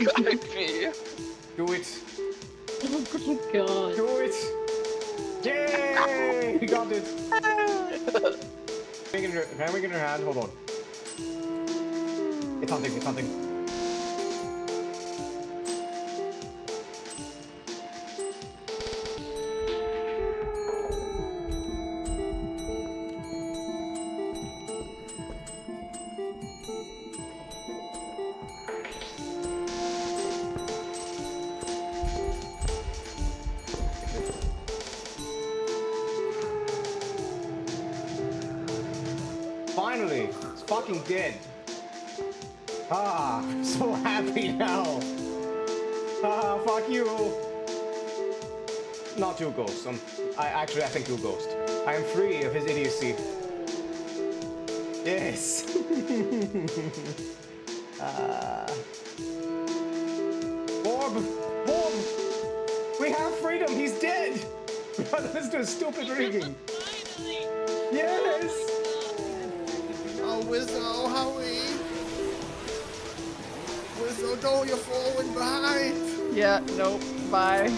Guide me. Do it. Oh god. Do it. Yay! We got it. Hand in your hand. Hold on. It's hunting. It's hunting. Finally, it's fucking dead. Ah, I'm so happy now. Ah, fuck you. Not you, Ghost. I think you, Ghost. I am free of his idiocy. Yes. Orb! Orb! We have freedom! He's dead! Let's do stupid rigging. Yes! Oh, Wizzo, Howie! Wizzo, don't, you're falling behind! Yeah, nope, bye.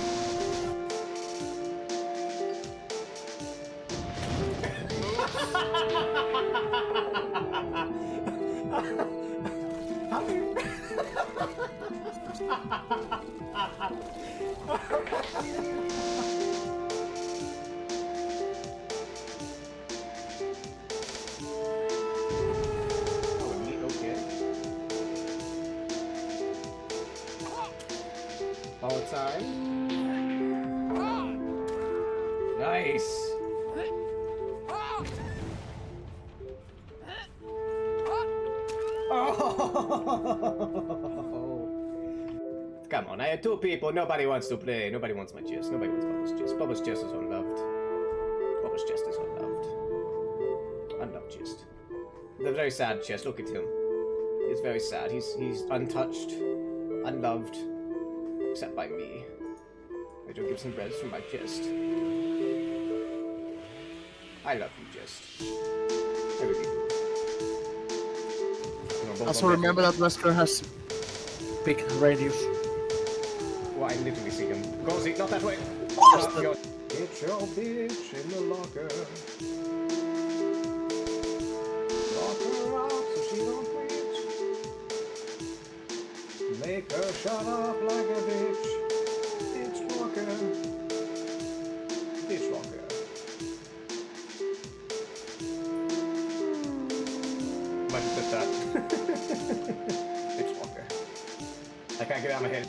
All time. Nice. Oh. Come on, I had two people. Nobody wants to play. Nobody wants my chest. Nobody wants Bubba's chest. Bubba's chest is unloved. Bubba's chest is unloved. Unloved chest. The very sad chest. Look at him. He's very sad. He's untouched, unloved. Except by me. I don't give some breads from my chest. I love you, chest. I really do. Also remember that Wesker has big radius. Well, I literally see him. Go, Zeke, not that way! Get your bitch in the locker. Lock her up so she don't preach. Make her shut up like a bitch. Bitch walker. Bitch walker. Might have that. Bitch walker. I can't get out of my head.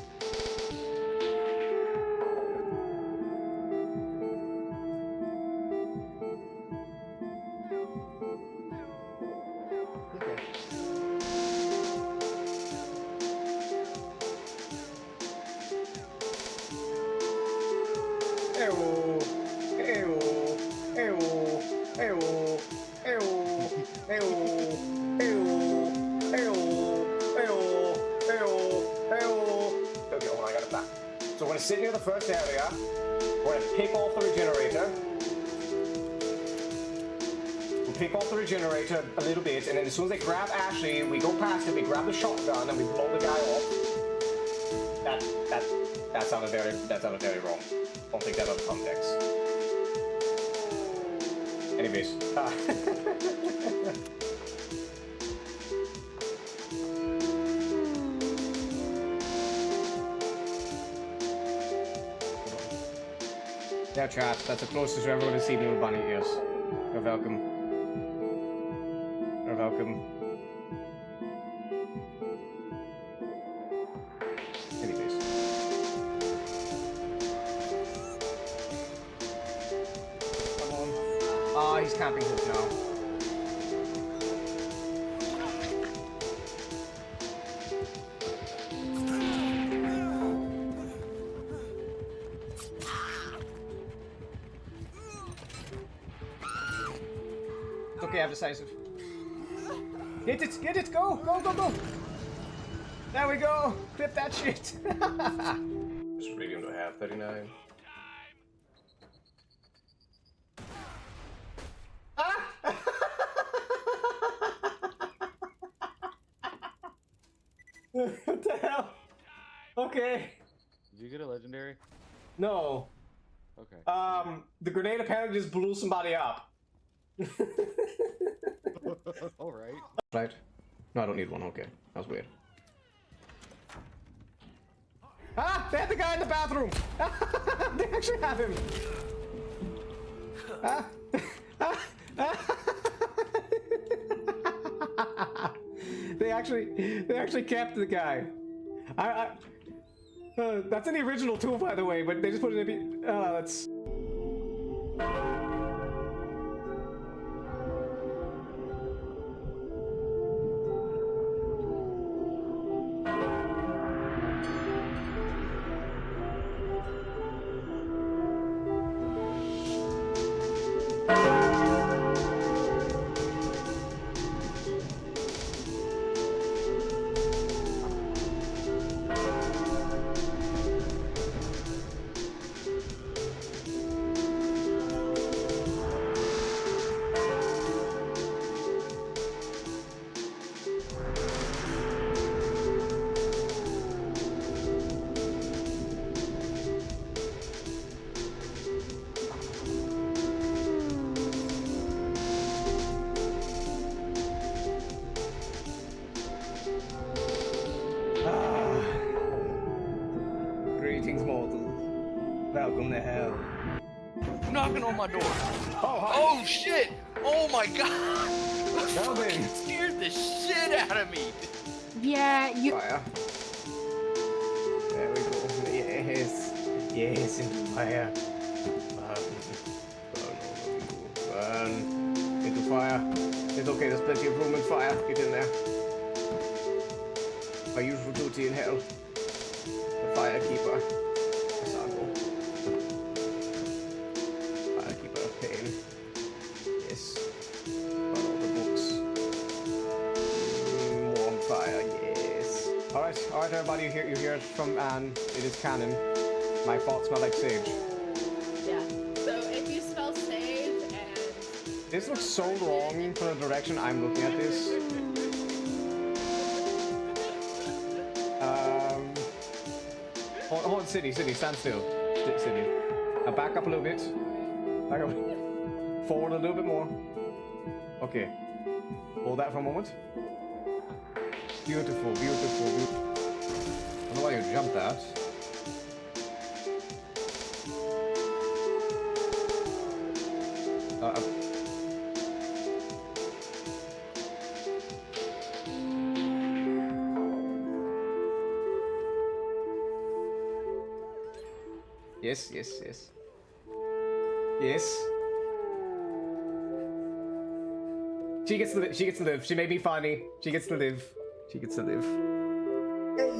So we're going to sit near the first area. We're going to pick off the regenerator. We'll pick off the regenerator a little bit, and then as soon as they grab Ashley, we go past it, we grab the shotgun, and we blow the guy off. That sounded very wrong. Don't take that out of context. Anyways. Yeah, chat. That's the closest you're ever going to see me with bunny ears. You're welcome. You're welcome. Anyways. Come on. Ah, he's camping hook now. Okay, I'm decisive. Get it, go! There we go! Clip that shit! Just reading to half 39. Ah! What the hell? Okay. Did you get a legendary? No. Okay. The grenade apparently just blew somebody up. All right. Right? No, I don't need one. Okay, that was weird. Ah! They had the guy in the bathroom! They actually have him! Ah! They actually kept the guy. That's in the original too, by the way, but they just put it in that's... Greetings, mortal. Welcome to hell. Knocking on my door. Oh, hi. Oh shit! Oh my god! Well then. Fucking scared the shit out of me. Yeah, you. Fire. There we go. Yes. Yes, into fire. Burn. Into fire. It's okay, there's plenty of room in fire. Get in there. My usual duty in hell. The firekeeper. Sago. Firekeeper of pain. Yes. Burn all the books. More on fire, yes. Alright, everybody, you hear it from Anne. It is canon. My thoughts smell like sage. Yeah. So if you smell sage and This looks so wrong for the direction I'm looking at this. Hold on, City, stand still. City. Back up a little bit. Back up. Forward a little bit more. Okay. Hold that for a moment. Beautiful, beautiful, beautiful. I don't know why you jumped that. Yes, yes, yes. Yes. She gets to live. She gets to live. She made me funny. She gets to live. She gets to live. Hey!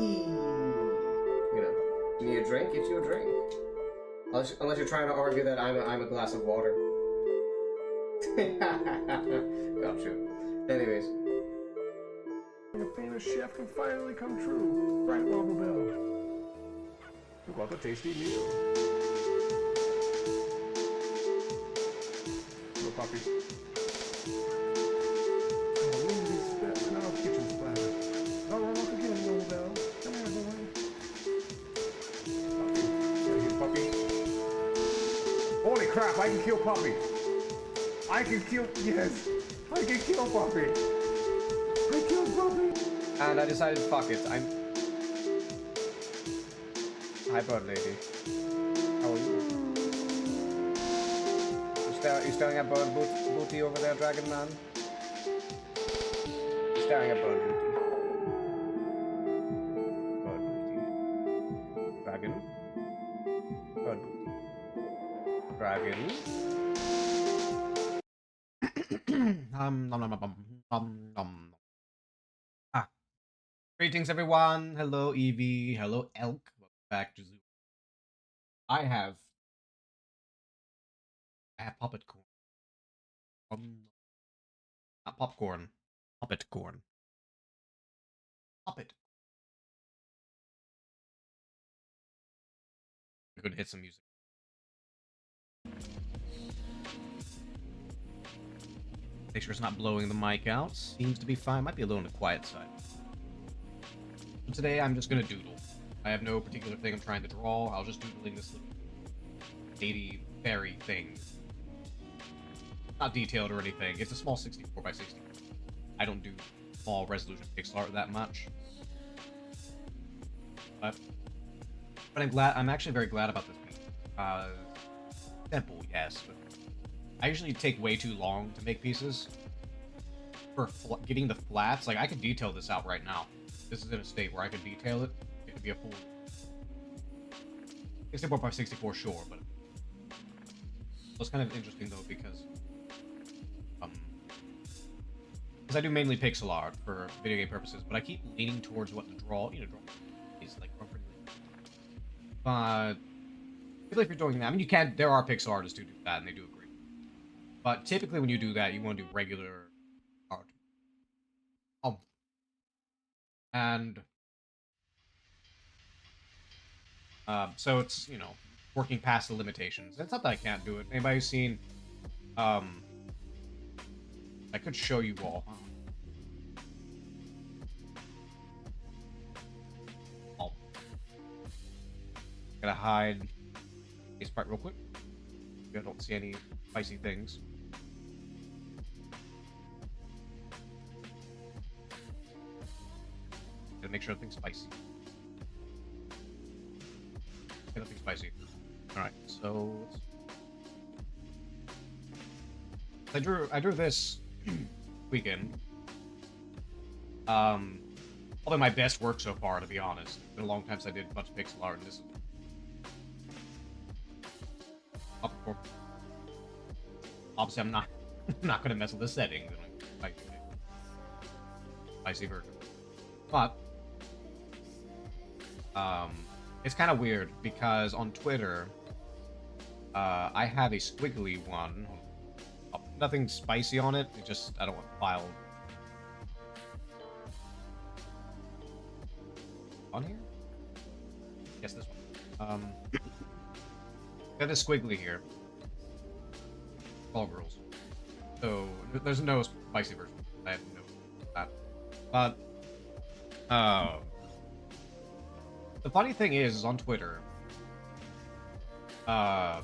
You know, you need a drink? Get you a drink. Unless you're trying to argue that I'm a glass of water. Gotcha. Anyways. A famous chef can finally come true. Right, Wobble Bell. What a tasty meal. Hello, puppy. Oh, Lindsay spit. Now kitchen splatter. Oh, look again, Wobble Bell. Come here, boy. Puppy. Yeah, you puppy. Holy crap, I can kill puppy. I can kill, yes. I can kill puppy. I killed puppy. And I decided, fuck it. Hi, bird lady. How are you? You staring at bird booty over there, dragon man? Staring at bird booty. Bird booty. Dragon. Bird booty. Dragon. Greetings, everyone. Hello, Evie. Hello, Elk. Welcome back to Zoo. I have puppet corn. Not popcorn. Puppet corn. Puppet. We're gonna hit some music. Make sure it's not blowing the mic out. Seems to be fine. Might be a little on the quiet side. So today I'm just gonna doodle. I have no particular thing I'm trying to draw. I was just doodling this little 80 fairy thing. Not detailed or anything. It's a small 64 by 60. I don't do small resolution pixel art that much. But I'm actually very glad about this piece. Simple, yes, but I usually take way too long to make pieces. For getting the flats, like I could detail this out right now. This is in a state where I could detail it. It could be a full 64 by 64, sure, but it was kind of interesting though because I do mainly pixel art for video game purposes, but I keep leaning towards what to draw. You know, draw is like pretty. But if you're doing that, I mean, you can. There are pixel artists who do that, and they do agree. But typically, when you do that, you want to do regular art. And so it's, you know, working past the limitations. It's not that I can't do it. Anybody who's seen? I could show you all. Gotta hide this part real quick. I don't see any spicy things. Gotta make sure nothing's spicy. Nothing spicy. Alright, so I drew this weekend. Probably my best work so far, to be honest. It's been a long time since I did a bunch of pixel art, and this is obviously I'm not gonna mess with the settings. Spicy version. But it's kind of weird because on Twitter I have a squiggly one. Nothing spicy on it. It just, I don't want file on here. Yes, this one. Got a squiggly here. All girls. So there's no spicy version. I have no that. But the funny thing is on Twitter, I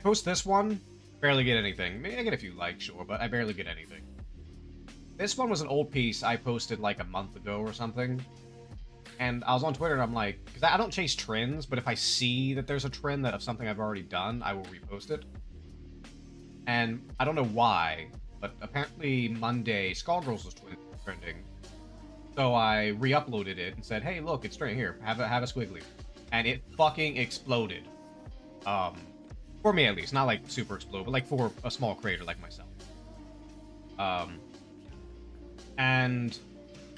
post this one, barely get anything. Maybe I get a few likes, sure, but I barely get anything. This one was an old piece I posted like a month ago or something. And I was on Twitter and I'm like, because I don't chase trends, but if I see that there's a trend that of something I've already done, I will repost it. And I don't know why, but apparently Monday, Skullgirls was trending. So I re-uploaded it and said, hey, look, it's straight here. Have a squiggly. And it fucking exploded. For me at least, not like super explode, but like for a small creator like myself. And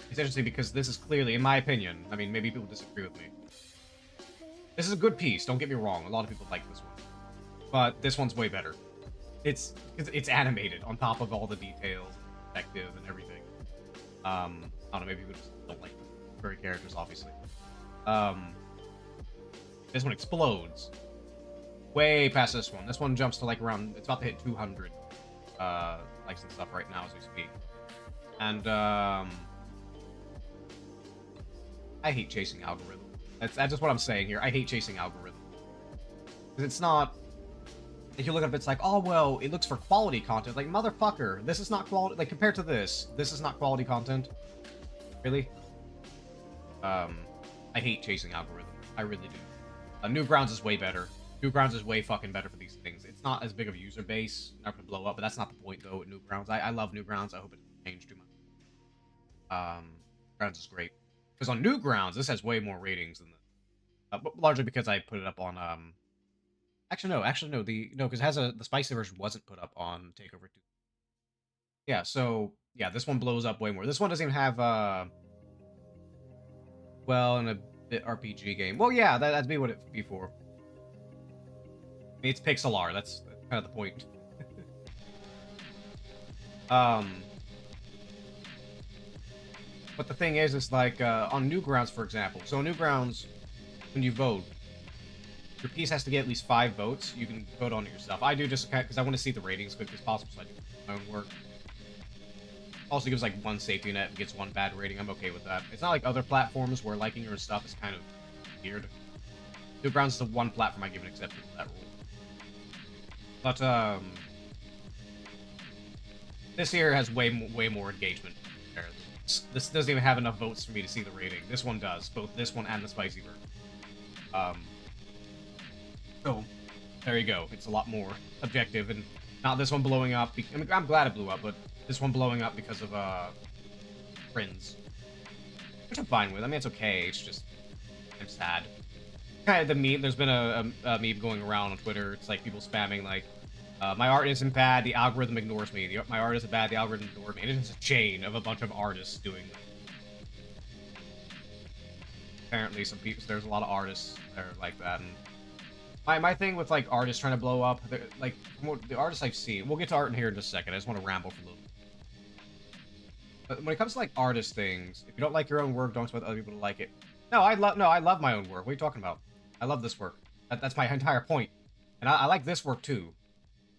it's interesting because this is clearly, in my opinion, I mean, maybe people disagree with me. This is a good piece, don't get me wrong. A lot of people like this one. But this one's way better. It's animated on top of all the details, effective and everything. I don't know, maybe people just don't like the furry characters, obviously. This one explodes. Way past this one. This one jumps to like around, it's about to hit 200 likes and stuff right now as we speak. And I hate chasing algorithms. That's just what I'm saying here. I hate chasing algorithms. Because it's not... If you look up, it's like, oh, well, it looks for quality content. Like, motherfucker, this is not quality... Like, compared to this is not quality content. Really? I hate chasing algorithms. I really do. Newgrounds is way better. Newgrounds is way fucking better for these things. It's not as big of a user base. Not gonna blow up, but that's not the point, though, with Newgrounds. I love Newgrounds. I hope it doesn't change too much. Grounds is great. Because on Newgrounds, this has way more ratings than this. But largely because I put it up on, Actually, no, because it has the spicy version wasn't put up on Takeover 2. Yeah, so, yeah, this one blows up way more. This one doesn't even have, well, in a bit RPG game. Well, yeah, that'd be what it'd be for. I mean, it's pixel art, that's kind of the point. But the thing is like, on Newgrounds, for example. So on Newgrounds, when you vote, your piece has to get at least 5 votes. You can vote on it yourself. I do just because I want to see the ratings as quick as possible, so I do my own work. Also gives like one safety net, gets one bad rating. I'm okay with that. It's not like other platforms where liking your stuff is kind of weird. Newgrounds is the one platform I give an exception to that rule. But this here has way more engagement. This doesn't even have enough votes for me to see the rating. This one does, both this one and the spicy version. So there you go. It's a lot more objective, and not this one blowing up. I mean, I'm glad it blew up, but this one blowing up because of friends, which I'm fine with. I mean, it's okay. It's just I'm sad. Kind of the meme. There's been a meme going around on Twitter. It's like people spamming like, my art isn't bad, the algorithm ignores me. My art isn't bad, the algorithm ignores me. And it's a chain of a bunch of artists doing that. Apparently, there's a lot of artists that are like that. And my thing with like artists trying to blow up, like the artists I've seen. We'll get to art in here in just a second. I just want to ramble for a little bit. But when it comes to like artist things, if you don't like your own work, don't expect other people to like it. No, I love my own work. What are you talking about? I love this work. That's my entire point. And I like this work too.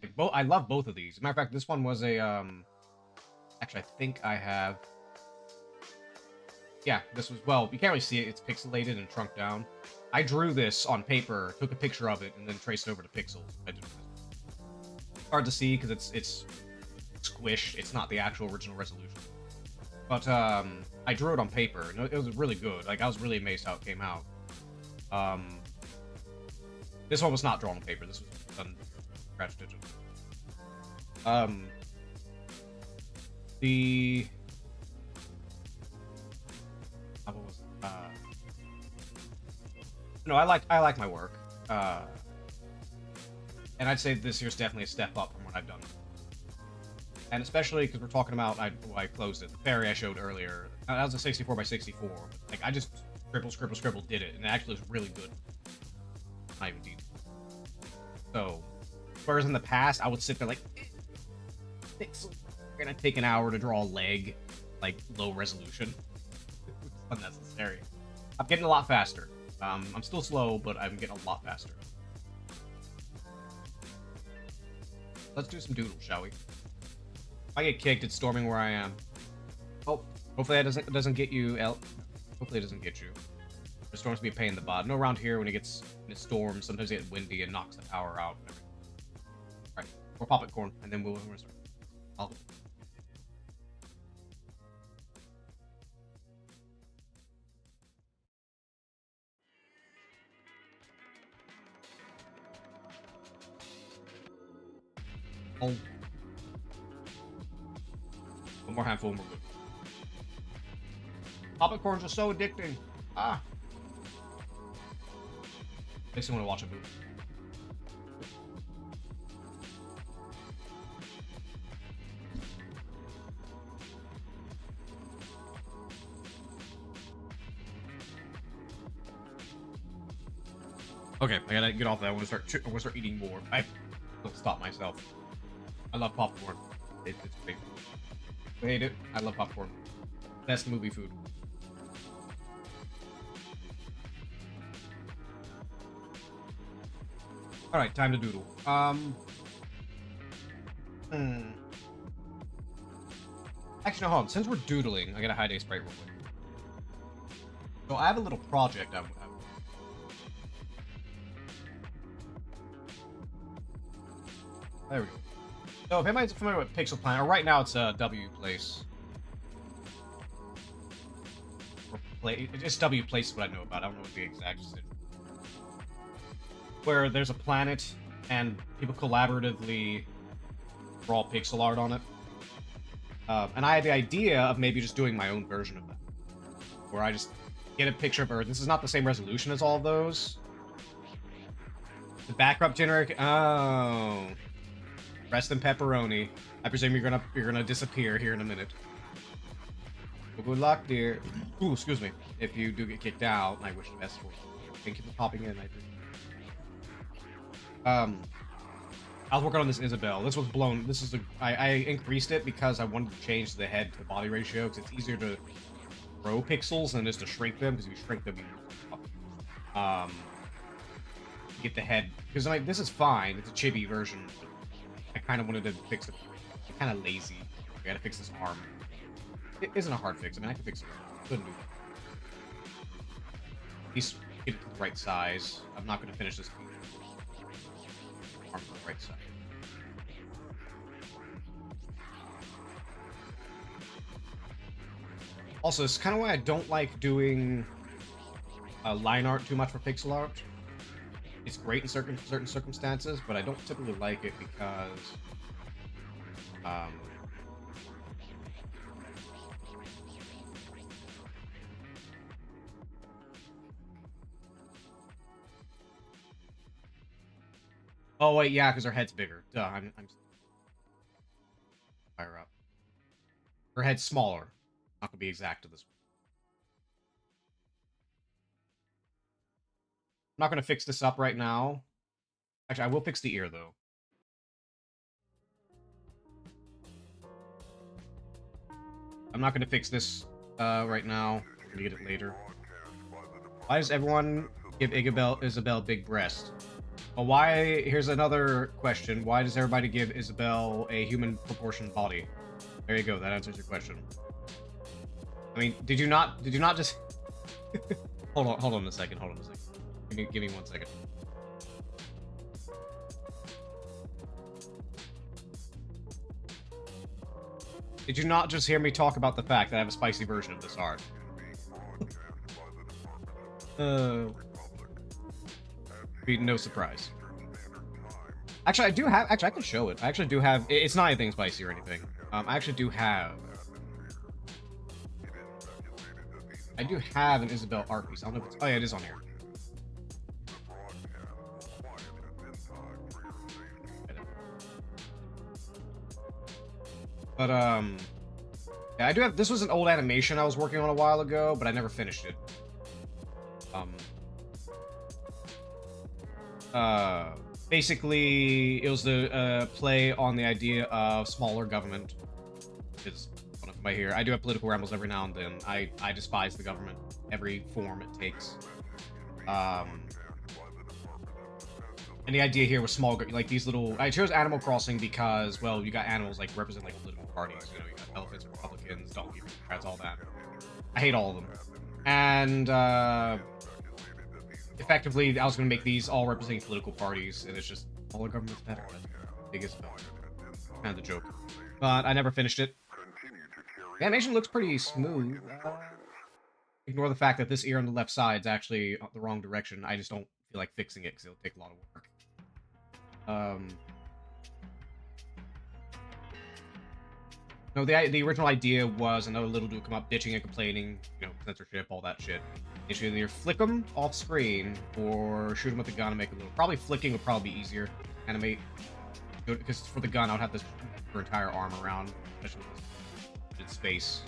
Like, I love both of these. As a matter of fact, this one was a actually, I think I have. Yeah, this was, well, you can't really see it. It's pixelated and shrunk down. I drew this on paper, took a picture of it, and then traced it over to pixels. It's hard to see because it's squished. It's not the actual original resolution. But I drew it on paper, and it was really good. Like, I was really amazed how it came out. This one was not drawn on paper. This was done scratch digital. What was it? No, I like my work. And I'd say this here's definitely a step up from what I've done. And especially because we're talking about, I closed it. The fairy I showed earlier, that was a 64 by 64. Like, I just scribble, did it, and it actually was really good. Not even deep. So, whereas in the past, I would sit there like, pixel. We're gonna take an hour to draw a leg, like low resolution. It's unnecessary. I'm getting a lot faster. I'm still slow, but I'm getting a lot faster. Let's do some doodles, shall we? If I get kicked, it's storming where I am. Oh, hopefully that doesn't get you. Hopefully it doesn't get you. The storms be a pain in the butt. No, around here when it storms, sometimes it gets windy and knocks the power out. Alright, more popcorn, and then we'll start. Oh. One more handful and we're good. Popcorns are so addicting. Ah. Makes me want to watch a movie. Okay, I gotta get off that. I want to start eating more. I will stop myself. I love popcorn. It's great. I hate it. I love popcorn. Best movie food. All right, time to doodle. Actually, no, hold on. Since we're doodling, I gotta hide a sprite real quick. So I have a little project there we go. So if anybody's familiar with Pixel Planet, right now it's W Place. It's W Place is what I know about. I don't know what the exact decision. Where there's a planet and people collaboratively draw pixel art on it. And I had the idea of maybe just doing my own version of that. Where I just get a picture of Earth. This is not the same resolution as all of those. The backdrop generator. Oh. Rest in pepperoni. I presume you're gonna disappear here in a minute. Well, good luck, dear. Ooh, excuse me. If you do get kicked out, I wish the best for you. Thank you for popping in. I appreciate it. I was working on this Isabel. This was blown. This is I increased it because I wanted to change the head to body ratio because it's easier to grow pixels than it is to shrink them. Because if you shrink them, you get the head. Because like this is fine. It's a chibi version. I kind of wanted to fix it. I'm kind of lazy. I gotta fix this arm. it isn't a hard fix. I mean, I can fix it. Couldn't do that. At least get it to the right size. I'm not going to finish this arm to the right side. Also, it's kind of why I don't like doing line art too much for pixel art. It's great in certain circumstances, but I don't typically like it because oh wait, yeah, because her head's bigger. Duh, I'm fire up. Her head's smaller. Not gonna be exact to this one. I'm not gonna fix this up right now. Actually, I will fix the ear though. I'm not gonna fix this right now. I'm gonna get it later. Why does everyone give Isabel big breast? Well, why? Here's another question. Why does everybody give Isabel a human proportioned body? There you go. That answers your question. I mean, did you not just hold on a second. Give me 1 second. Did you not just hear me talk about the fact that I have a spicy version of this art? Be no surprise. Actually, I do have. Actually, I can show it. I actually do have. It's not anything spicy or anything. I actually do have. I do have an Isabel art piece. I don't know if it's. Oh yeah, it is on here. But yeah, I do have. This was an old animation I was working on a while ago, but I never finished it. Basically, it was the play on the idea of smaller government. Is one of my here. I do have political rambles every now and then. I despise the government, every form it takes. And the idea here was small, like these little. I chose Animal Crossing because, well, you got animals like represent like political parties. You know, you got elephants, Republicans, donkeys, Democrats, all that. I hate all of them. And effectively, I was going to make these all representing political parties, and it's just all the government's better. That's the biggest kind of the joke. But I never finished it. The animation looks pretty smooth. Ignore the fact that this ear on the left side is actually the wrong direction. I just don't feel like fixing it because it'll take a lot of work. No, the original idea was another little dude come up bitching and complaining, you know, censorship, all that shit. You should either flick them off screen or shoot them with the gun and make a little. Probably flicking would probably be easier. Animate, because for the gun, I would have this her entire arm around, especially with space.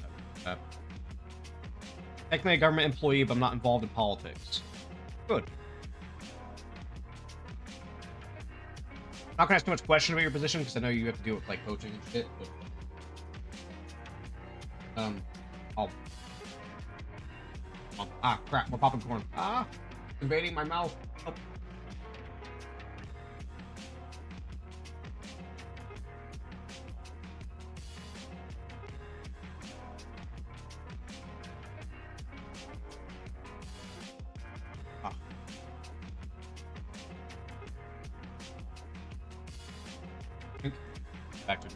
Technically a government employee, but I'm not involved in politics. Good. I'm not gonna ask too much question about your position because I know you have to deal with like coaching and shit. But, ah, crap! We're popping corn. Ah, invading my mouth. Oh. Ah. Back to me.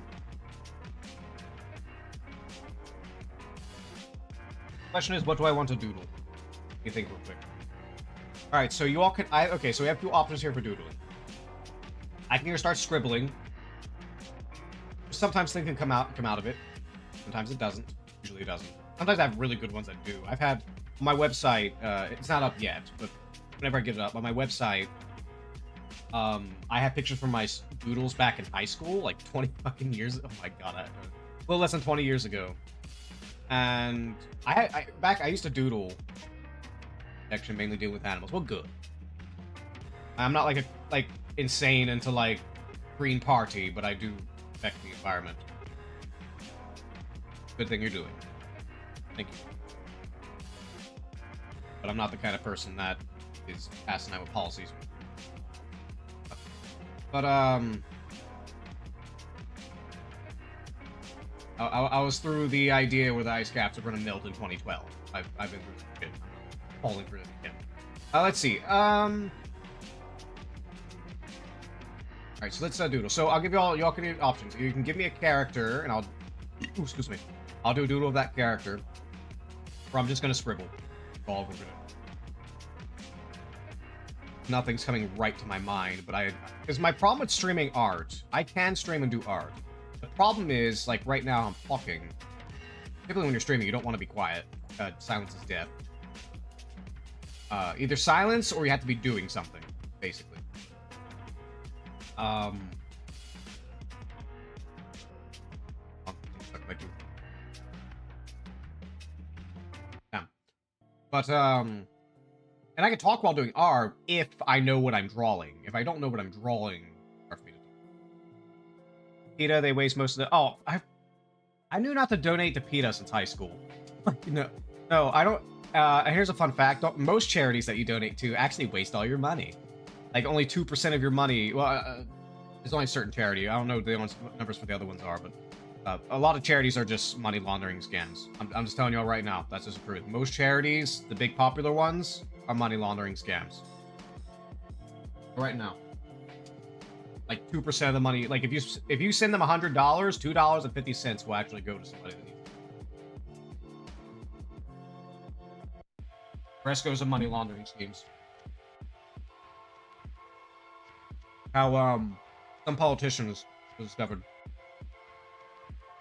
Question is, what do I want to doodle? You think real quick. All right, so you all can. Okay, so we have two options here for doodling. I can either start scribbling. Sometimes things can come out of it. Sometimes it doesn't. Usually it doesn't. Sometimes I have really good ones that do. I've had on my website. It's not up yet, but whenever I get it up on my website, I have pictures from my doodles back in high school, like 20 fucking years. Oh my god, a little less than 20 years ago. And I used to doodle. Actually, mainly deal with animals. Well, good. I'm not like insane into like Green Party, but I do affect the environment. Good thing you're doing. Thank you. But I'm not the kind of person that is asinine with policies. But I was through the idea where the ice caps are going to melt in 2012. I've been through shit. Falling for it again. Let's see. Alright, so let's doodle. So I'll give y'all can do options. You can give me a character, and I'll... Ooh, excuse me. I'll do a doodle of that character. Or I'm just going to scribble. All we're gonna... Nothing's coming right to my mind, but because my problem with streaming art, I can stream and do art. The problem is, like, right now I'm talking. Typically when you're streaming, you don't want to be quiet. Silence is death. Either silence, or you have to be doing something, basically. But, and I can talk while doing art if I know what I'm drawing. If I don't know what I'm drawing, it's hard for me to talk. PETA, they waste most of the... Oh, I knew not to donate to PETA since high school. No, I don't... here's a fun fact. Most charities that you donate to actually waste all your money. Like, only 2% of your money... Well, there's only a certain charity. I don't know what the numbers for the other ones are, but... a lot of charities are just money laundering scams. I'm just telling y'all right now. That's just the truth. Most charities, the big popular ones, are money laundering scams. Right now. Like 2% of the money. Like if you send them $100, $2.50 will actually go to somebody that needs it. The rest goes to money laundering schemes. How some politicians discovered.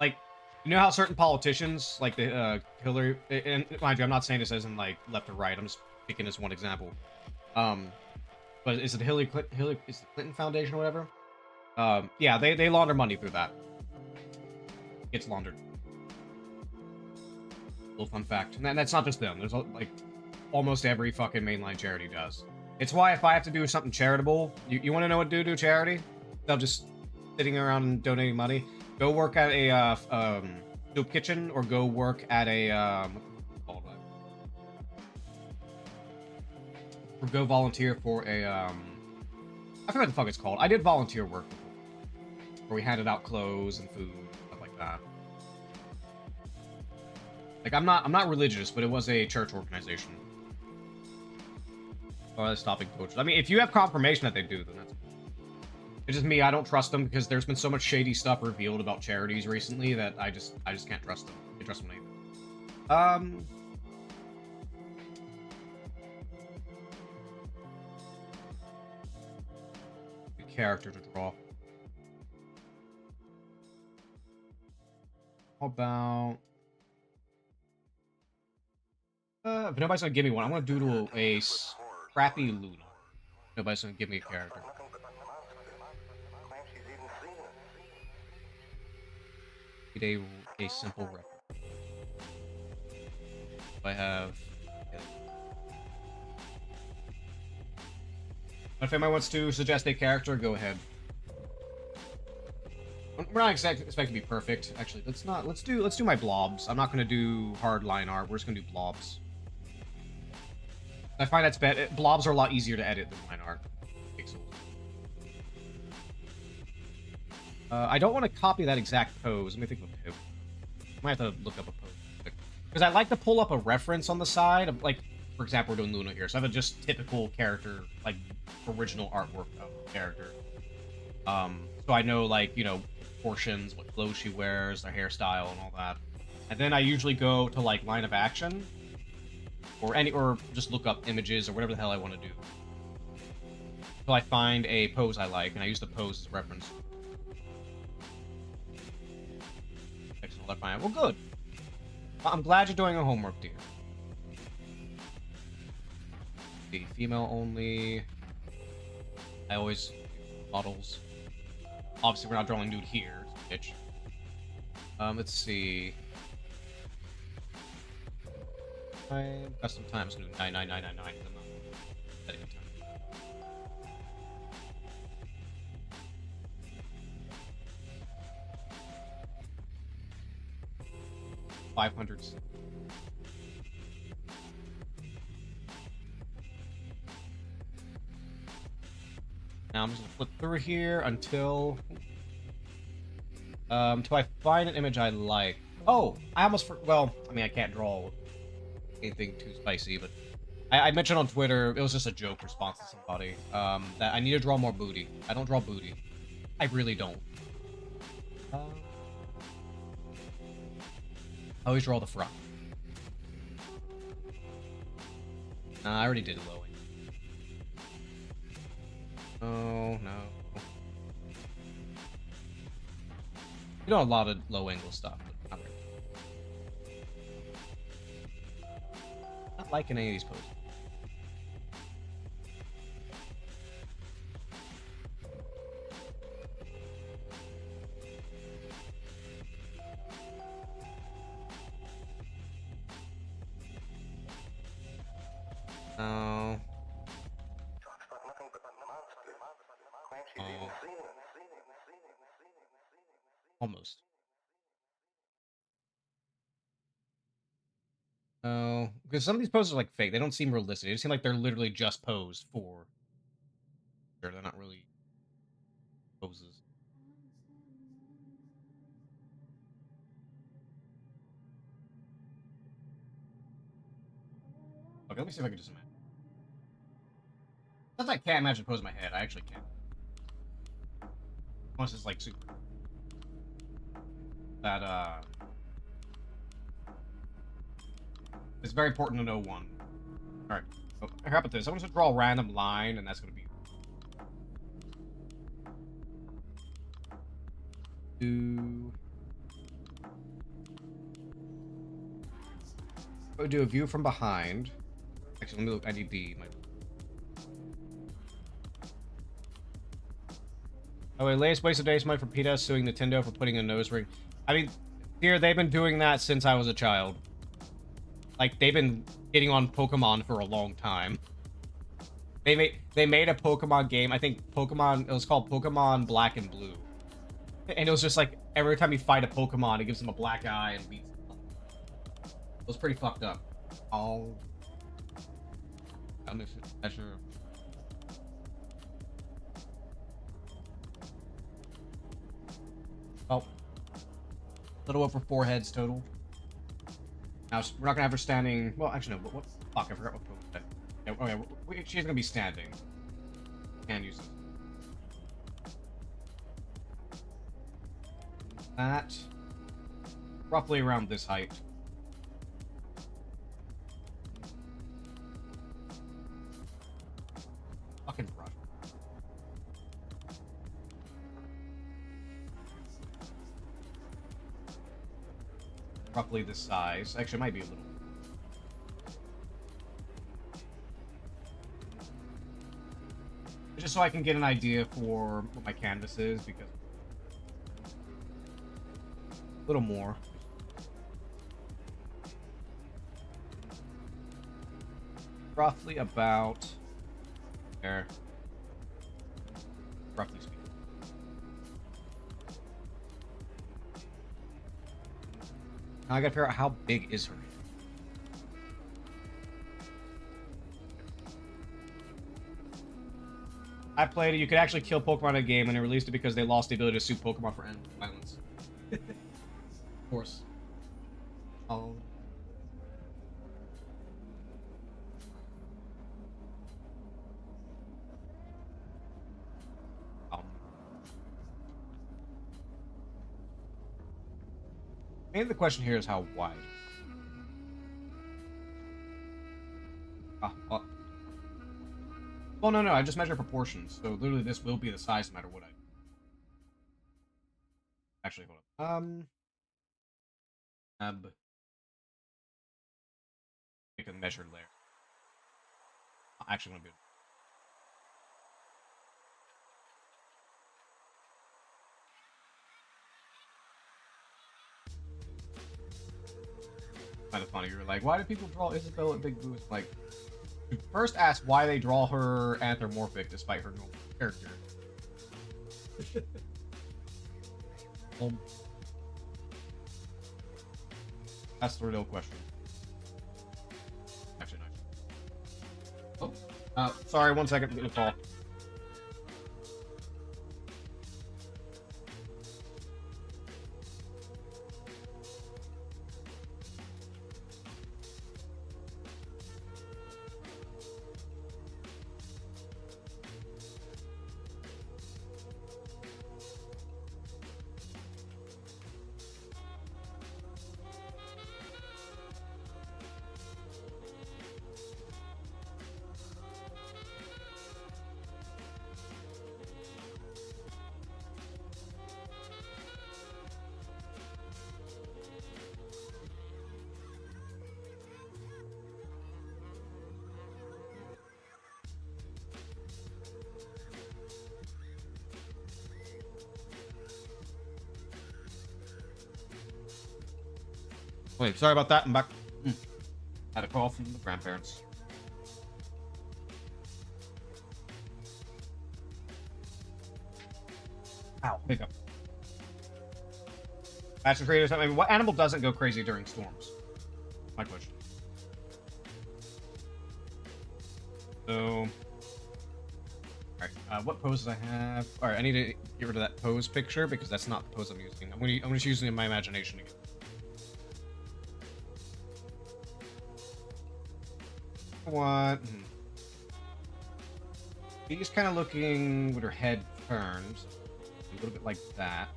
Like, you know how certain politicians, like the Hillary, and mind you, I'm not saying this as in like left or right. I'm just picking this one example. But is it Hillary is the Clinton Foundation or whatever? Yeah, they launder money through that. It's laundered. Little fun fact. And that's not just them. There's like almost every fucking mainline charity does. It's why if I have to do something charitable, you want to know what to do charity? Instead of just sitting around and donating money, go work at a soup kitchen, or go work at a or go volunteer for a I forget what the fuck it's called. I did volunteer work before, where we handed out clothes and food, stuff like that. Like I'm not religious, but it was a church organization. Oh, that's stopping coaches. I mean, if you have confirmation that they do, then that's... It's just me, I don't trust them, because there's been so much shady stuff revealed about charities recently that I just can't trust them. I can't trust them either. Good character to draw. How about... if nobody's gonna give me one, I'm gonna doodle a crappy Luna. Nobody's gonna give me a character. A simple reference. I have... If anyone wants to suggest a character, go ahead. We're not expecting to be perfect. Actually, let's do my blobs. I'm not gonna do hard line art. We're just gonna do blobs. I find that's better. Blobs are a lot easier to edit than line art. Pixels. I don't want to copy that exact pose. Let me think of a pose. I might have to look up a pose. Because I like to pull up a reference on the side of, like, for example, we're doing Luna here. So I have a just typical character, like, original artwork of the character. So I know, like, you know, proportions, what clothes she wears, their hairstyle, and all that. And then I usually go to, like, line of action. Or just look up images, or whatever the hell I want to do. So I find a pose I like, and I use the pose as reference. Well, good. I'm glad you're doing your homework, dear. The female only. I always models. Obviously, we're not drawing nude here, bitch. Let's see. Custom times nude 99999. Setting a time. 500. Now I'm just gonna flip through here until Till I find an image I like. Oh, I almost well, I mean, I can't draw anything too spicy, but I mentioned on Twitter, it was just a joke response to somebody, that I need to draw more booty. I don't draw booty. I really don't. I always draw the front. I already did low angle. Oh, no. You know a lot of low angle stuff, but not really. Not liking any of these poses. Oh. Oh. Almost. Oh, because some of these poses are like fake. They don't seem realistic. They seem like they're literally just posed for. Sure, they're not really poses. Okay, let me see if I can do some. Since I can't imagine pose in my head, I actually can't. Unless it's like super. That it's very important to know one. Alright. So how about this? I'm gonna draw a random line, and that's gonna be do a view from behind. Actually, let me look. I need my. Oh, wait, latest waste of days money for PETA suing Nintendo for putting a nose ring. I mean, here they've been doing that since I was a child. Like, they've been getting on Pokemon for a long time. They made a Pokemon game. I think it was called Pokemon Black and Blue. And it was just like, every time you fight a Pokemon, it gives them a black eye and beats them. It was pretty fucked up. Oh. I'm sure. Oh. A little over 4 heads total. Now, we're not gonna have her standing. Well, actually, no. What? Fuck, I forgot what pose. Yeah, okay, she's gonna be standing. Can use this. That. Roughly around this height. Fucking brush. Roughly this size. Actually, it might be a little. Just so I can get an idea for what my canvas is, because a little more. Roughly about there. Roughly speaking. Now I gotta figure out how big is her. I played it. You could actually kill Pokemon in a game, and they released it because they lost the ability to sue Pokemon for animal violence. Of course. Oh. Maybe the question here is how wide. Well, no, I just measure proportions. So literally, this will be the size no matter what I do. Actually, hold on. Make a measured layer. Actually, I'm gonna do. Kind of funny. You were like, why do people draw Isabelle at Big Blue? It's like, you first ask why they draw her anthropomorphic despite her normal character. That's the real question. Actually, no. Oh, sorry, 1 second. I'm getting a call. Wait, sorry about that. I'm back. Had a call from the grandparents. Ow, pick up. Master Creator, I mean, what animal doesn't go crazy during storms? My question. So, alright, what poses I have? Alright, I need to get rid of that pose picture because that's not the pose I'm using. I'm just using it in my imagination again. What? She's kind of looking with her head turned, a little bit like that.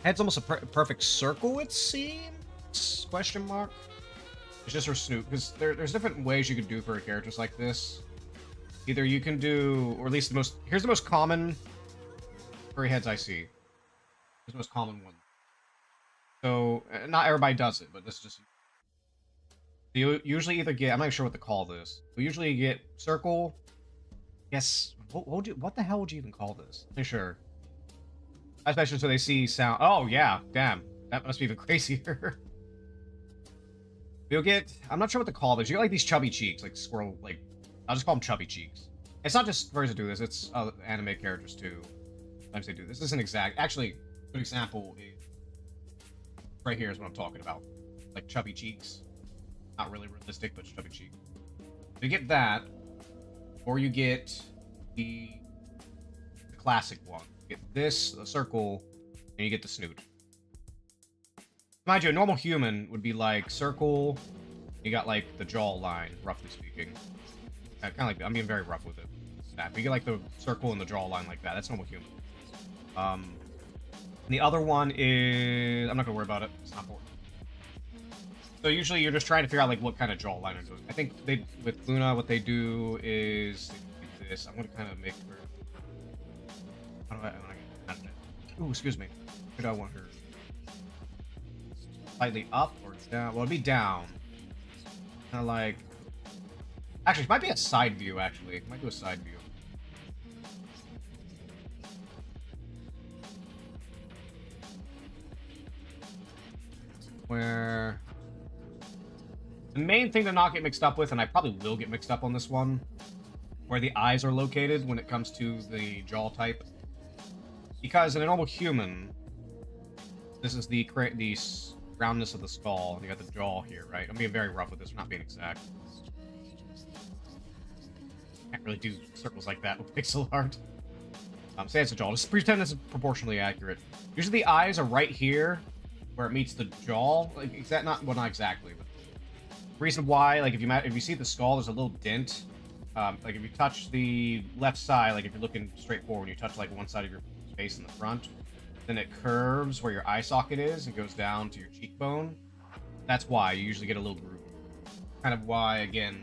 Head's almost a perfect circle, it seems? Question mark. It's just her snoot, because there's different ways you could do for characters like this. Either you can do, or at least here's the most common furry heads I see. Here's the most common one. So, not everybody does it, but this is just... You usually either get, I'm not sure what to call this. We usually get circle. Yes. What the hell would you even call this? I'm sure. Especially so they see sound. Oh yeah, damn. That must be even crazier. You'll get, I'm not sure what to call this. You get like these chubby cheeks, like squirrel, like, I'll just call them chubby cheeks. It's not just furries that do this, it's anime characters too. Sometimes they do this. This isn't exact. Actually, a good example is right here is what I'm talking about. Like chubby cheeks. Not really realistic, but chubby cheek. You get that, or you get the classic one. You get this, a circle, and you get the snoot. Mind you, a normal human would be like circle, you got like the jaw line, roughly speaking. Kind of like, I'm being very rough with it. But you get like the circle and the jaw line like that. That's normal human. The other one is, I'm not gonna worry about it. It's not important. So usually you're just trying to figure out like what kind of jawline it is. I think they with Luna what they do is they do this. I'm gonna kind of make her. How do I? Ooh, excuse me. Where do I want her? Slightly up or down? Well, it'd be down. Kind of like. Actually, it might be a side view. Actually, it might do a side view. Where. The main thing to not get mixed up with, and I probably will get mixed up on this one, where the eyes are located when it comes to the jaw type. Because in a normal human, this is the roundness of the skull, and you got the jaw here, right? I'm being very rough with this, I'm not being exact. Can't really do circles like that with pixel art. Say it's a jaw, just pretend this is proportionally accurate. Usually the eyes are right here, where it meets the jaw. Like, not exactly, but reason why, like, if you see the skull, there's a little dent. Like, if you touch the left side, like, if you're looking straight forward, you touch, like, one side of your face in the front, then it curves where your eye socket is and goes down to your cheekbone. That's why you usually get a little groove. Kind of why, again,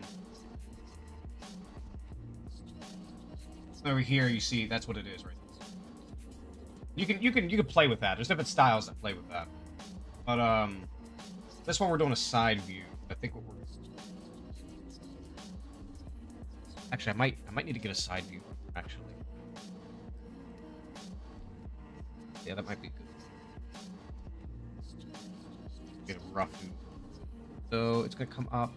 over here you see that's what it is right there. You can play with that. There's different styles that play with that. But this one we're doing a side view. I think what we're actually I might need to get a side view actually. Yeah, that might be good. Get a rough view. So it's gonna come up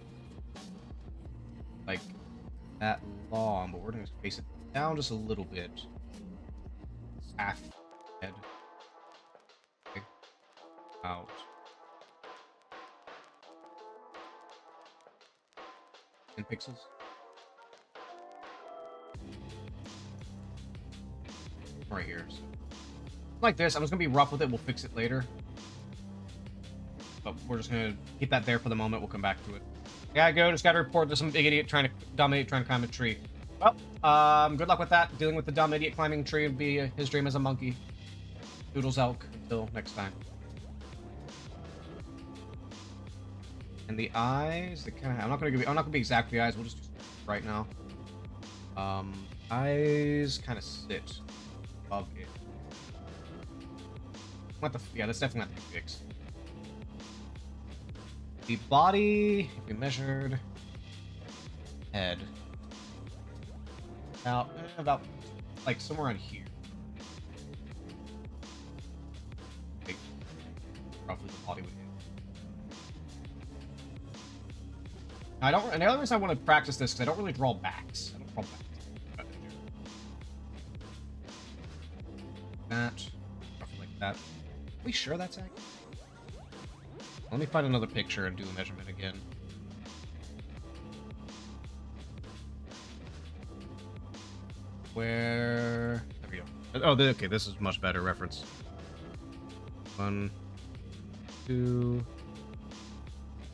like that long, but we're gonna face it down just a little bit. Half head. Okay. Out. 10 pixels. Right here. So, like this, I'm just gonna be rough with it. We'll fix it later. But we're just gonna keep that there for the moment. We'll come back to it. Gotta go. Just gotta report to some big idiot trying to climb a tree. Well, good luck with that. Dealing with the dumb idiot climbing a tree would be his dream as a monkey. Doodles elk. Until next time. And the eyes, the kind of, I'm not gonna be exact with the eyes. We'll just do right now. Eyes kind of sit above it. Yeah, that's definitely not the fix. The body, if we measured head, about like somewhere on here. Okay. hopefully the body would hit. I don't. And the other reason I want to practice this because I don't really draw backs. I don't draw backs. That, roughly like that. Are we sure that's accurate? Let me find another picture and do a measurement again. Where? There we go. Oh, okay. This is much better reference. 1, 2.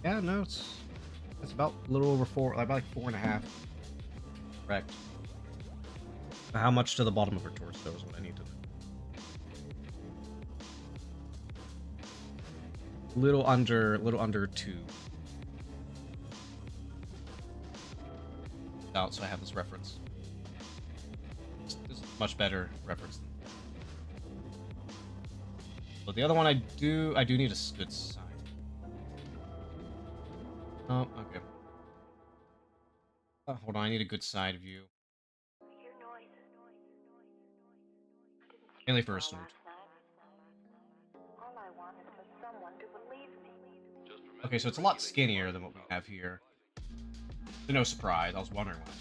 Yeah, no, it's about a little over 4, about like 4.5. Correct. How much to the bottom of her torso is what I need to know. Little under 2. Out, so I have this reference. This is much better reference. But the other one I do need a good side. Oh, okay. Hold on, I need a good side view. Mainly for a snoot. Okay, so it's a lot skinnier than what we have here. No surprise, I was wondering why.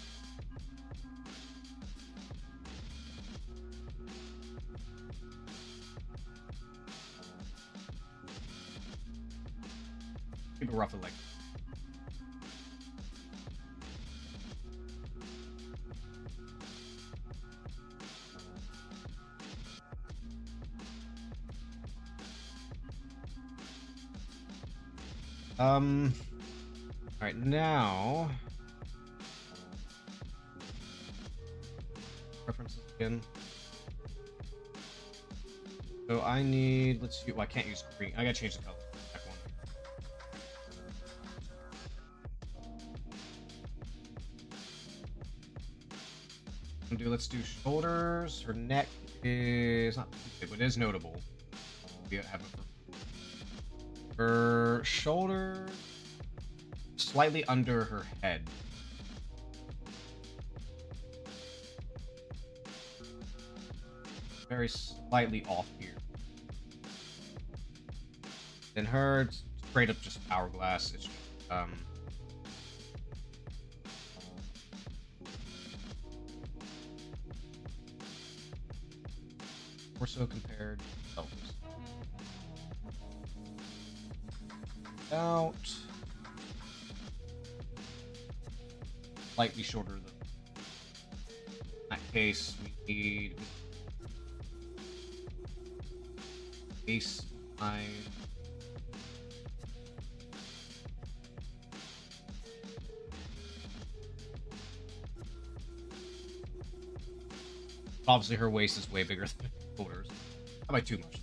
Keep it roughly like. Alright, now... References again. So I need... Let's see... Well, I can't use green. I gotta change the color. Back one. Let's do shoulders. Her neck is not too big, but it is notable. We have her shoulder slightly under her head. Very slightly off here. Then her straight up just hourglass. It's torso compared shoulders. Out slightly shorter than in that case we need base line. Obviously her waist is way bigger than her shoulders. Not by too much.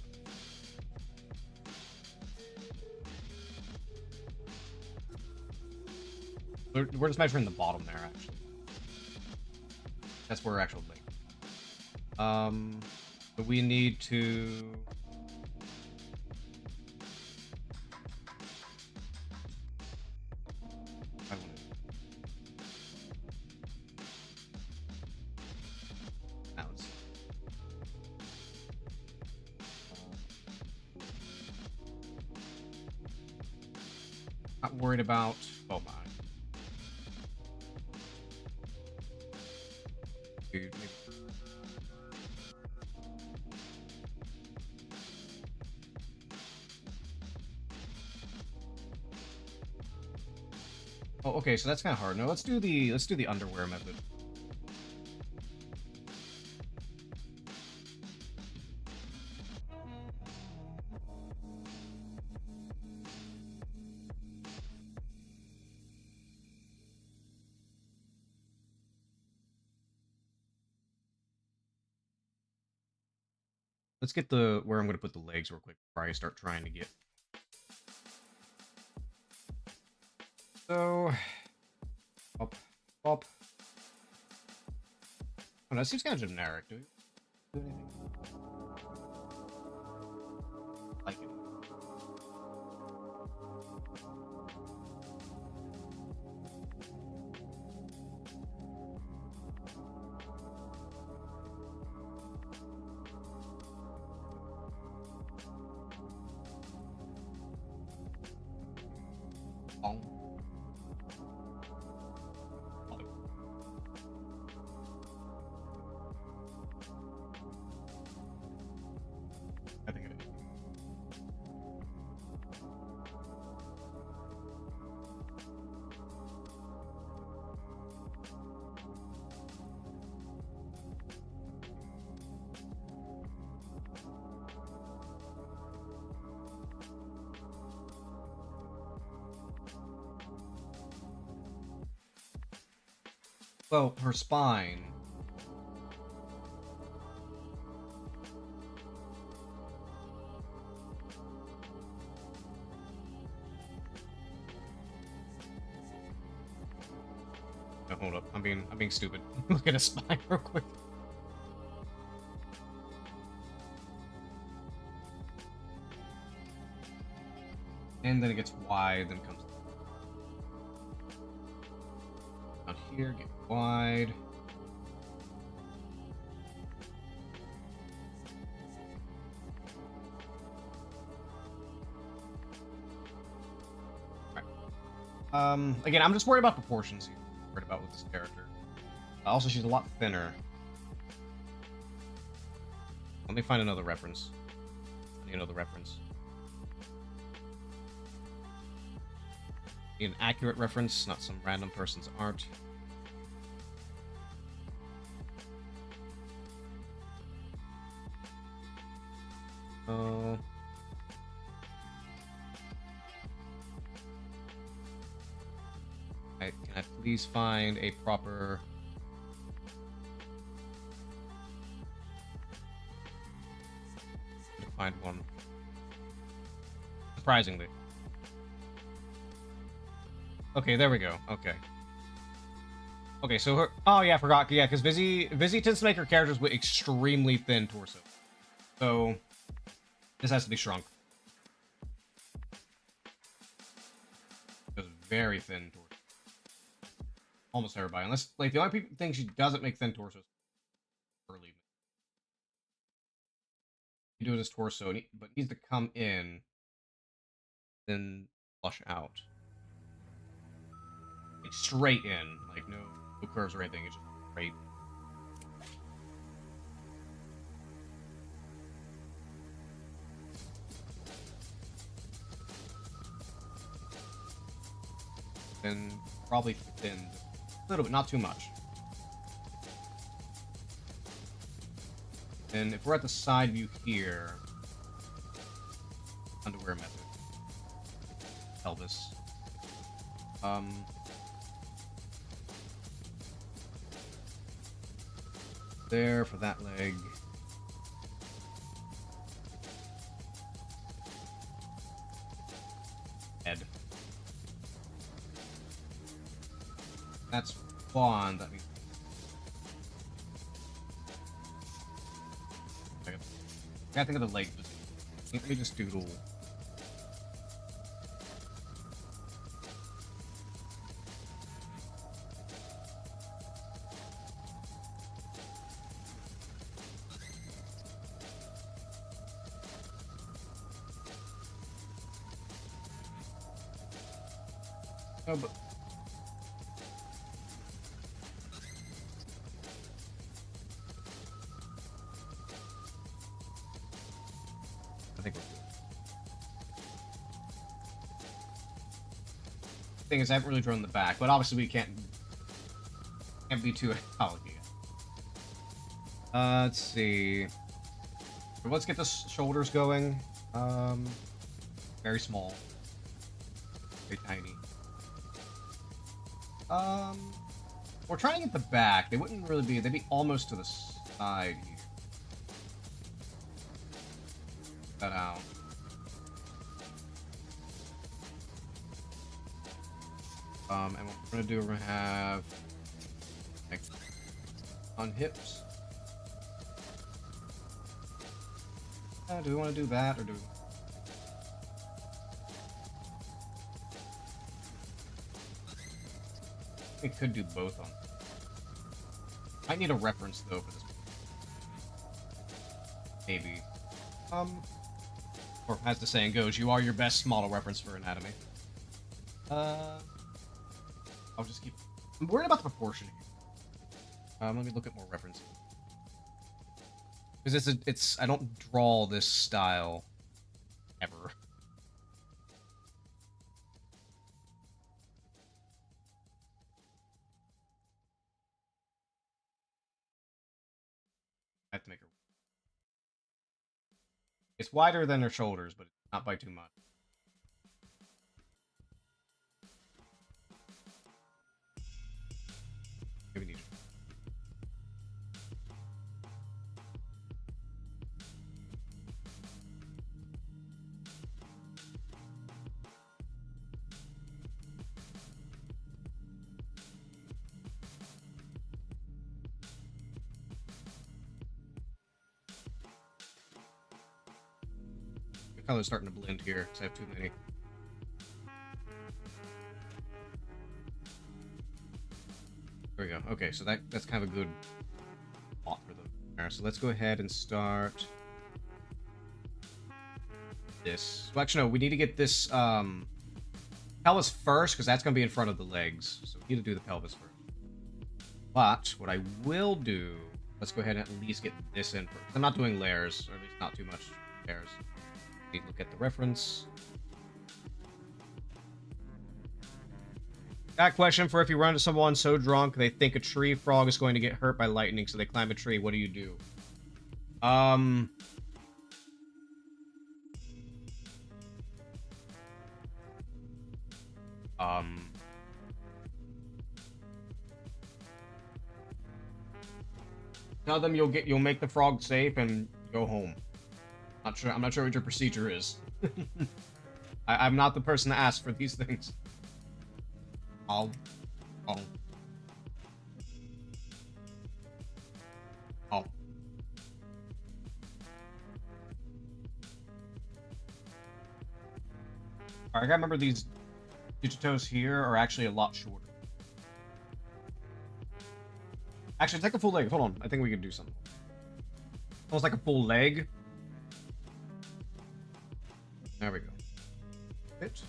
We're just measuring the bottom there, actually. That's where we're actually laying. But we need to... Not worried about... Oh my. Dude, maybe... Oh, okay, so that's kind of hard. No, let's do the underwear method. Let's get where I'm going to put the legs real quick before I start trying to get... So... Up, up. Oh, that seems kind of generic, dude. Do anything? Like it. Bong. I think it is. Well, her spine. No, hold up. I'm being stupid. Look at a spine real quick. And then it gets wide, then comes down here, get wide. Again, I'm just worried about proportions here. Worried about with this character. Also, she's a lot thinner. Let me find another reference. I need another reference. Need an accurate reference, not some random person's art. Oh. Can I please find a proper... Find one. Surprisingly. Okay, there we go. Okay. Okay, so her... Oh, yeah, I forgot. Yeah, because Vizzy tends to make her characters with extremely thin torso. So, this has to be shrunk. Just very thin torso. Almost everybody. Unless, like, the only thing she doesn't make thin torsos early. You do this torso, but needs to come in, then flush out. Like, straight in, like no curves or anything. It's just straight. Then probably thin a little bit, not too much. And if we're at the side view here, underwear method, pelvis. There for that leg. Head. That's one. That means. I gotta think of the leg position. Let me just doodle. No, but I think we're good. Thing is, I haven't really drawn the back, but obviously we can't be too colicky. Let's see. So let's get the shoulders going. Very small, very tiny. We're trying to get the back. They wouldn't really be. They'd be almost to the side here. That out. And what we're gonna do, we're gonna have like on hips. Do we want to do that or do? We could do both on. I need a reference though for this. Maybe. Or as the saying goes, you are your best model reference for anatomy. I'll just keep... I'm worried about the proportion here. Let me look at more references. Because it's... I don't draw this style ever. I have to make her... It's wider than her shoulders, but not by too much. Maybe need... The color's starting to blend here, because I have too many. There we go. Okay, so that's kind of a good plot for the... So let's go ahead and start this. Well, actually, no, we need to get this pelvis first, because that's going to be in front of the legs. So we need to do the pelvis first. But what I will do, let's go ahead and at least get this in first. I'm not doing layers, or at least not too much layers. Need to look at the reference. That question for if you run into someone so drunk they think a tree frog is going to get hurt by lightning, so they climb a tree. What do you do? Tell them you'll make the frog safe and go home. I'm not sure what your procedure is. I'm not the person to ask for these things. Oh. Alright, I gotta remember these Digitos here are actually a lot shorter. Actually, take a full leg. Hold on. I think we could do something. Almost like a full leg. There we go. Fit.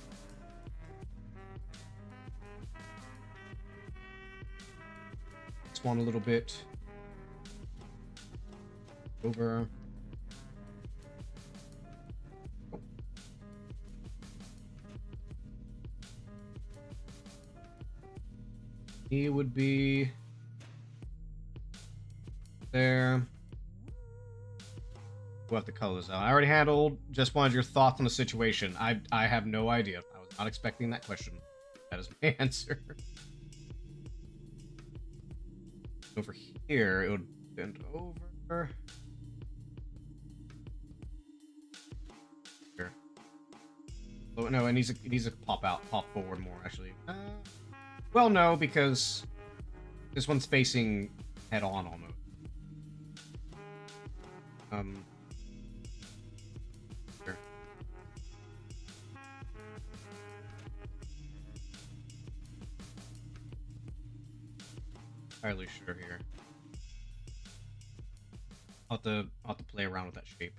This one a little bit. Over. Oh. He would be there. We'll have to color this out. I already handled. Just wanted your thoughts on the situation. I have no idea. I was not expecting that question. That is my answer. Over here, it would bend over. Here. Oh no, it needs to pop forward more actually. Well, no, because this one's facing head on almost. Here. Entirely sure here. I'll have to play around with that shape.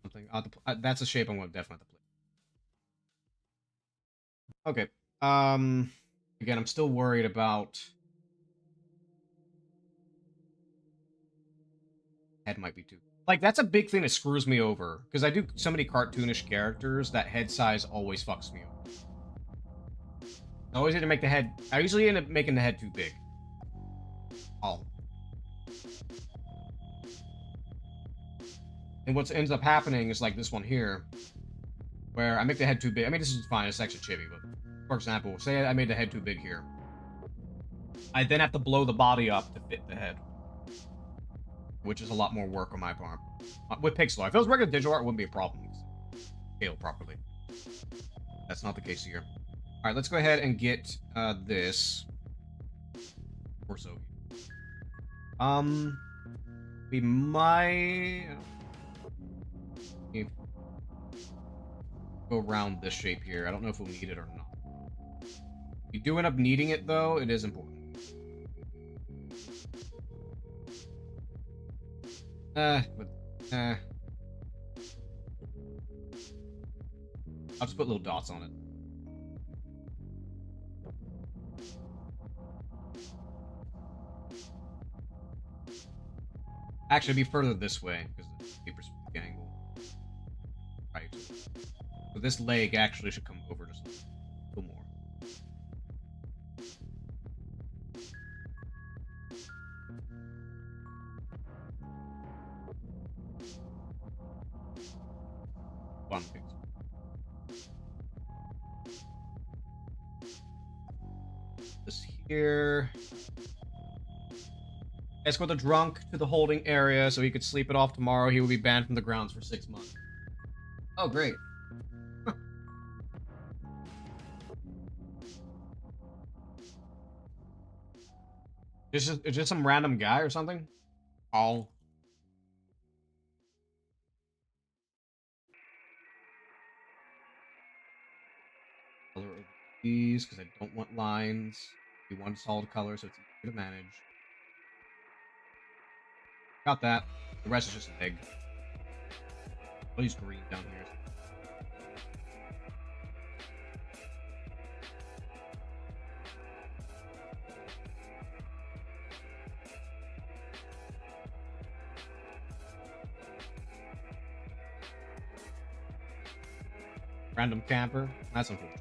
Something. That's a shape I'm going to definitely have to play. Okay. Again, I'm still worried about... Head might be too... Like, that's a big thing that screws me over. Because I do so many cartoonish characters that head size always fucks me over. I always need to make the head... I usually end up making the head too big. Oh. And what ends up happening is like this one here. Where I make the head too big. I mean, this is fine. It's actually chibi, but... For example, say I made the head too big here. I then have to blow the body up to fit the head. Which is a lot more work on my part. With pixel art. If it was regular digital art, it wouldn't be a problem. Scale properly. That's not the case here. Alright, let's go ahead and get this. Or so. We might... go around this shape here. I don't know if we'll need it or not. If you do end up needing it, though, it is important. I'll just put little dots on it. Actually, it'd be further this way because of the perspective angle. Right. So this leg actually should come over just a little more. One pixel. This here. Escort the drunk to the holding area so he could sleep it off tomorrow. He will be banned from the grounds for 6 months. Oh, great. Huh. Is just some random guy or something? Oh. Color of these, because I don't want lines. We want solid color so it's easier to manage. Got that. The rest is just an egg. I'll use green down here. Random camper. That's unfortunate.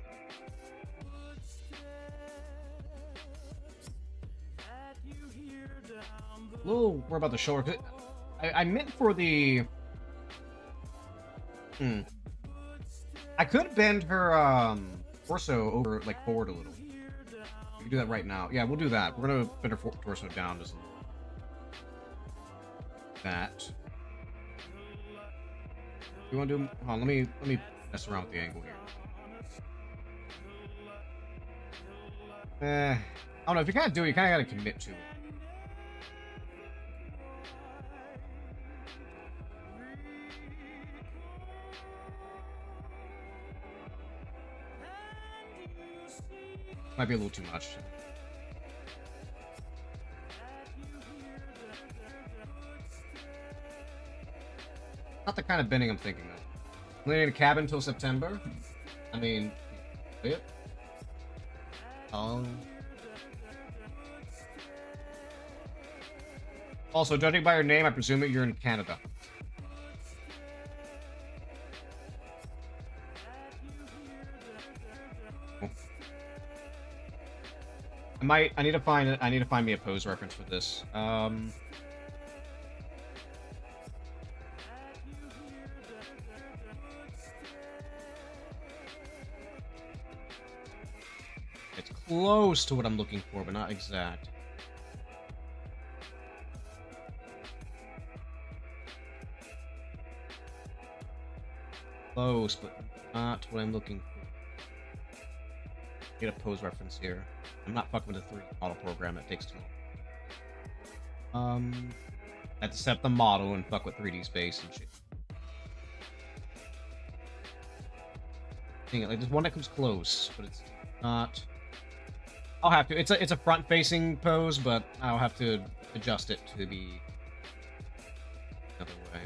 A little worried about the shoulder. I meant for the... I could bend her torso over, like, forward a little. We can do that right now. Yeah, we'll do that. We're gonna bend her torso down just a little. That. You want to do? Hold on, let me mess around with the angle here. I don't know. If you kind of do it, you kind of got to commit to it. Might be a little too much. Not the kind of bending I'm thinking of. We need a cabin until September. I mean, it. Also, judging by your name, I presume that you're in Canada. I need to find me a pose reference for this. It's close to what I'm looking for, but not exact. Close, but not what I'm looking for. Get a pose reference here. I'm not fucking with the 3D model program, that takes too long. I have to set up the model and fuck with 3D space and shit. Dang it, like there's one that comes close, but it's not. I'll have to. It's a front-facing pose, but I'll have to adjust it to be another way.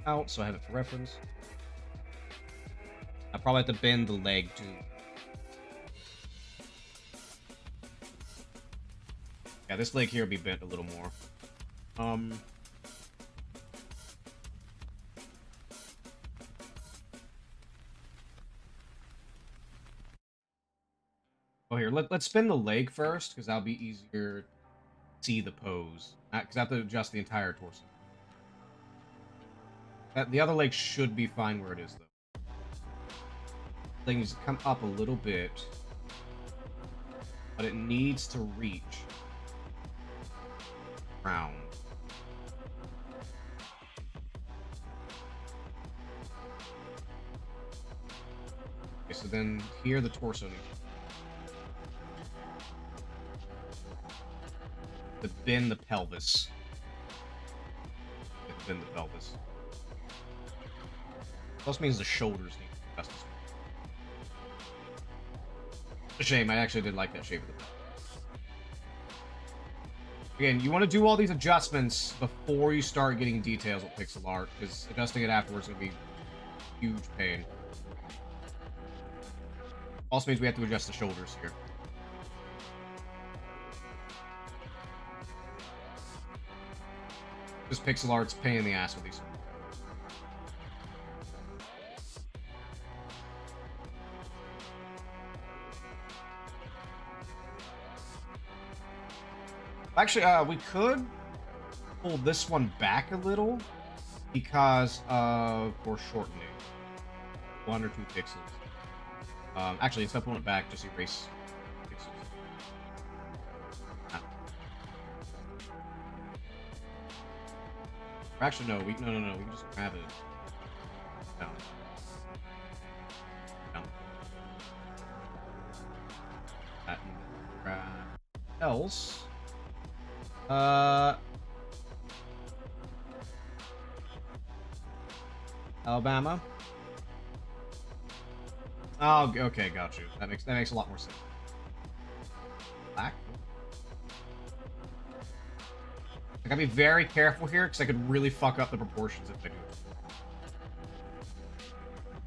Out, so I have it for reference. I probably have to bend the leg too. Yeah, this leg here will be bent a little more. Oh, here, let's spin the leg first, because that'll be easier to see the pose. Because I have to adjust the entire torso. The other leg should be fine where it is, though. Thing needs to come up a little bit, but it needs to reach round. Okay, so then here the torso needs to bend the pelvis. Bend the pelvis. Plus means the shoulders need to be adjusted. It's a shame, I actually did like that shape of the pelvis. Again, you want to do all these adjustments before you start getting details with pixel art, because adjusting it afterwards is going to be huge pain. Also means we have to adjust the shoulders here. This pixel art's pain in the ass with these. Actually, we could pull this one back a little because of foreshortening. 1 or 2 pixels. Actually, instead of pulling it back, just erase pixels. Ah. Or actually, no. No. We can just grab it. Down. Down. That and grab else. Alabama. Oh, okay, got you. That makes a lot more sense. Black. I gotta be very careful here because I could really fuck up the proportions if I do.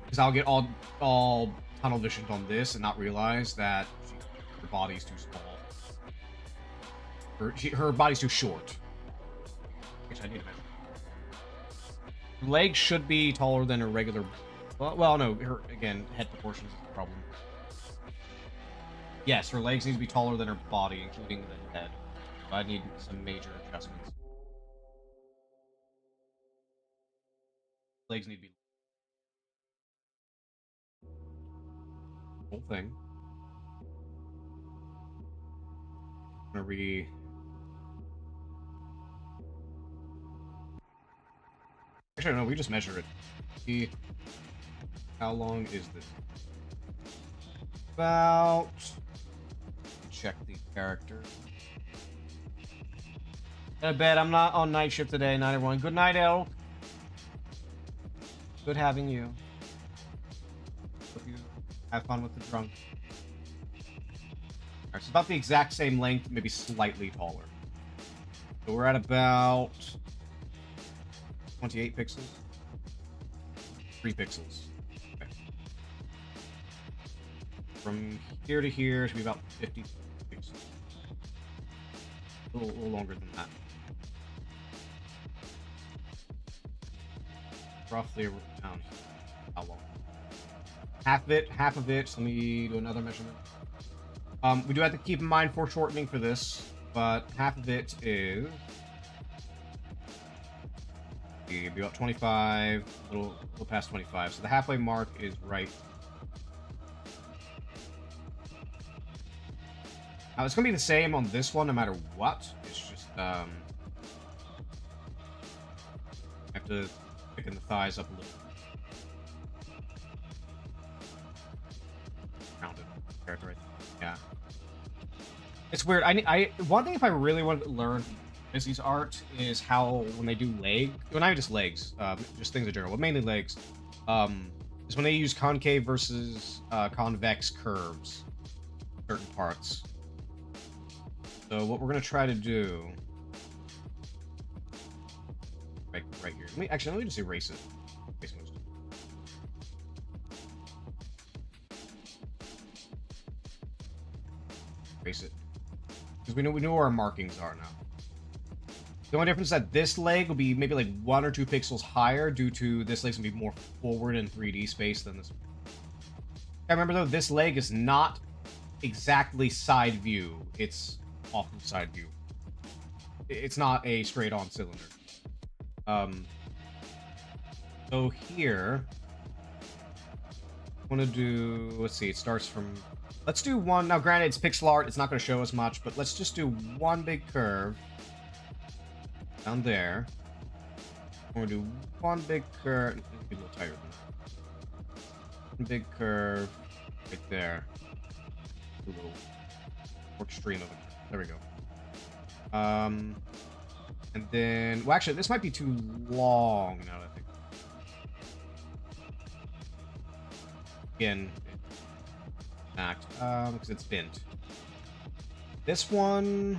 Because I'll get all tunnel visioned on this and not realize that her body's too small. Her body's too short. Which I need to measure. Her legs should be taller than her regular. Well, no. Her again, head proportions is the problem. Yes, her legs need to be taller than her body, including the head. So I need some major adjustments. Legs need to be whole thing. I'm gonna Actually, no, we just measure it. See how long is this? About. Check the character. I bet I'm not on night shift today. Night, everyone. Good night, Elk. Good having you. Hope you have fun with the drunk. Alright, so about the exact same length, maybe slightly taller. So we're at about 28 pixels. 3 pixels. Okay. From here to here should be about 50 pixels. A little longer than that. Roughly around how long? Half of it. So let me do another measurement. We do have to keep in mind foreshortening for this, but half of it is be about 25, a little past 25. So the halfway mark is right. Now it's gonna be the same on this one no matter what. It's just I have to thicken the thighs up a little. Rounded character, yeah. It's weird. One thing if I really wanted to learn Izzy's art is how when they do well, not just legs, just things in general, but mainly legs, is when they use concave versus convex curves, certain parts. So what we're gonna try to do, right here. Let me just erase it. Erase it, because we know where our markings are now. The only difference is that this leg will be maybe like 1 or 2 pixels higher due to this leg's gonna be more forward in 3D space than this. I remember though, this leg is not exactly side view. It's off the side view. It's not a straight on cylinder. So here, I want to do, let's see, it starts from, let's do one, now granted it's pixel art, it's not going to show us much, but let's just do one big curve down there. We're going to do one big curve, maybe a little tighter than that. One big curve right there. A little more extreme of it. There we go. And then, well, actually, this might be too long now that I think. Again, because it's bent. This one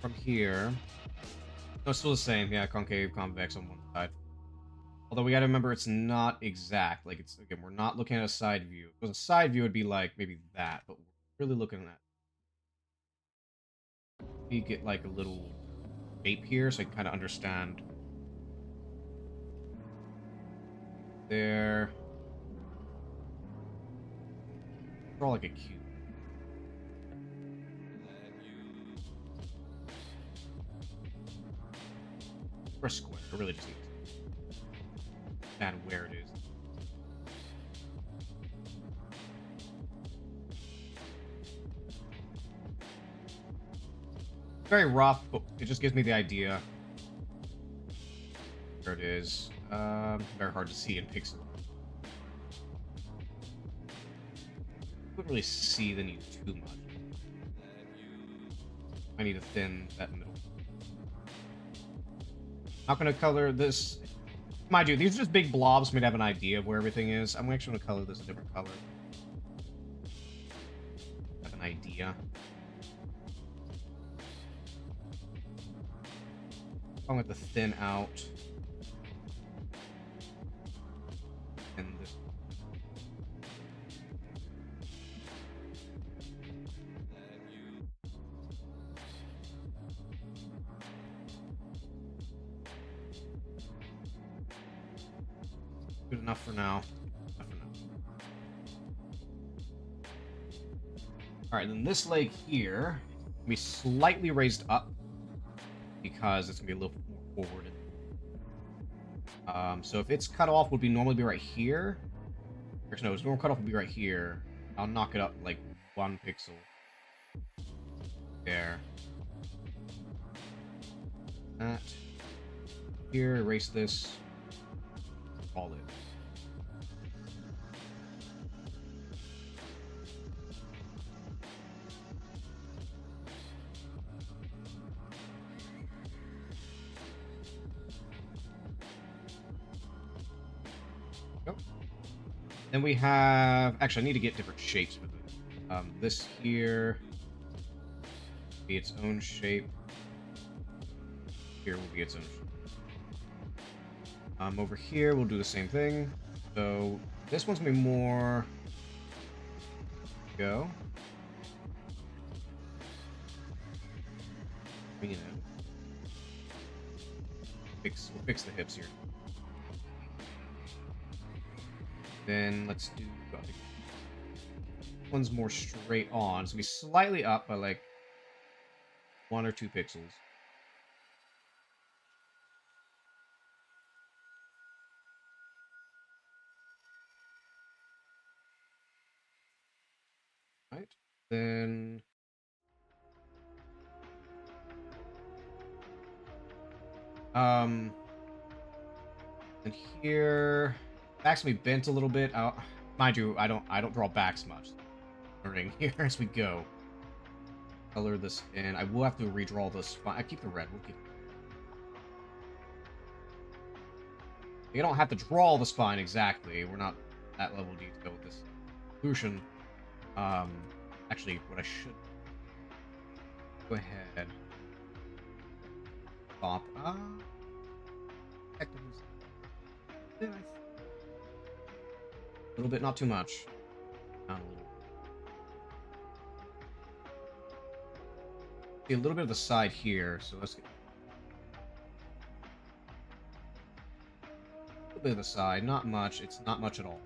from here. No, it's still the same. Yeah, concave, convex on one side. Although we gotta remember it's not exact. Like, it's, again, we're not looking at a side view. If it was a side view, it'd be like maybe that, but we're really looking at. We get like a little shape here so I can kind of understand. There. Draw like a cube. Or a square. I really just need to understand where it is. Very rough, but it just gives me the idea. There it is. Very hard to see in pixel. Couldn't really see the need too much. I need to thin that middle. Not gonna color this. Mind you, these are just big blobs for me to have an idea of where everything is. I'm actually gonna color this a different color. Have an idea. I'm going to thin out. And this. Good enough for now. Alright, then this leg here can be slightly raised up because it's going to be a little more forward. So if its cutoff would normally be right here. Actually, no, its normal cutoff would be right here. I'll knock it up like 1 pixel. There. That. Here, erase this. All in. Yep. Then we have... Actually, I need to get different shapes with it. This here... be its own shape. Here will be its own shape. Over here, we'll do the same thing. So, this one's gonna be more... Go. You know. We'll fix the hips here. Then let's do... One's more straight on. It's gonna be slightly up by like 1 or 2 pixels. Right. Then and here back's gonna be bent a little bit. Mind you, I don't draw backs much. Learning here as we go. Color this in. I will have to redraw the spine. I keep the red. We'll keep it. You don't have to draw the spine exactly. We're not at level detail with this solution. Actually, what I should go ahead. Stop. A little bit, not too much. Down a little. See a little bit of the side here, so let's get a little bit of the side. Not much. It's not much at all.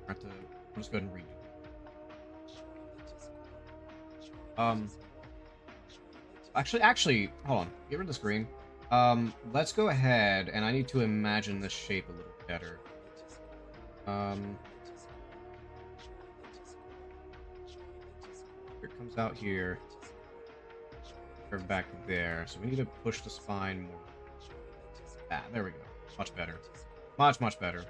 I'll just go ahead and redo. Actually, hold on. Get rid of the screen. Let's go ahead, and I need to imagine this shape a little better. It comes out here. Curve back there. So we need to push the spine more. Ah, there we go. Much better. Much, much better.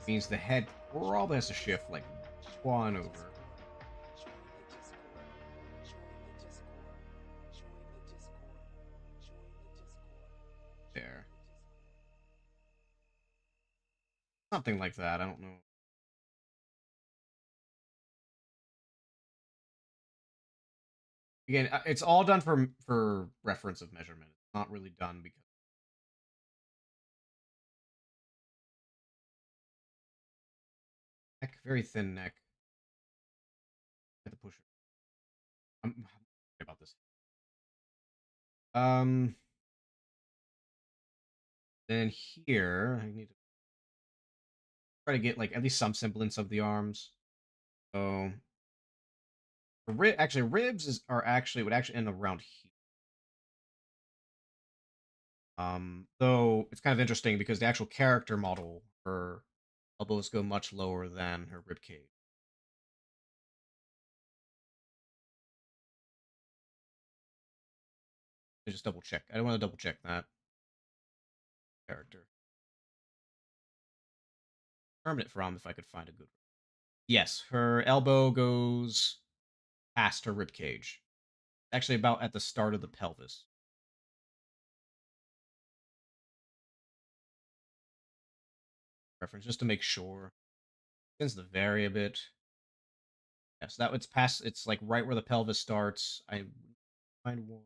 Means the head probably has to shift like 1 over. There. Something like that, I don't know. Again, it's all done for reference of measurement. It's not really done because neck, very thin neck. I have to push it. I'm sorry about this. Then here I need to try to get like at least some semblance of the arms. So actually ribs would actually end around here. Though it's kind of interesting because the actual character model, her elbows go much lower than her rib cage. Just double check. I don't want to double check that character. Permanent from if I could find a good. Yes, her elbow goes past her rib cage. Actually, about at the start of the pelvis. Reference just to make sure. Tends to vary a bit. Yes, that it's past. It's like right where the pelvis starts. I find one.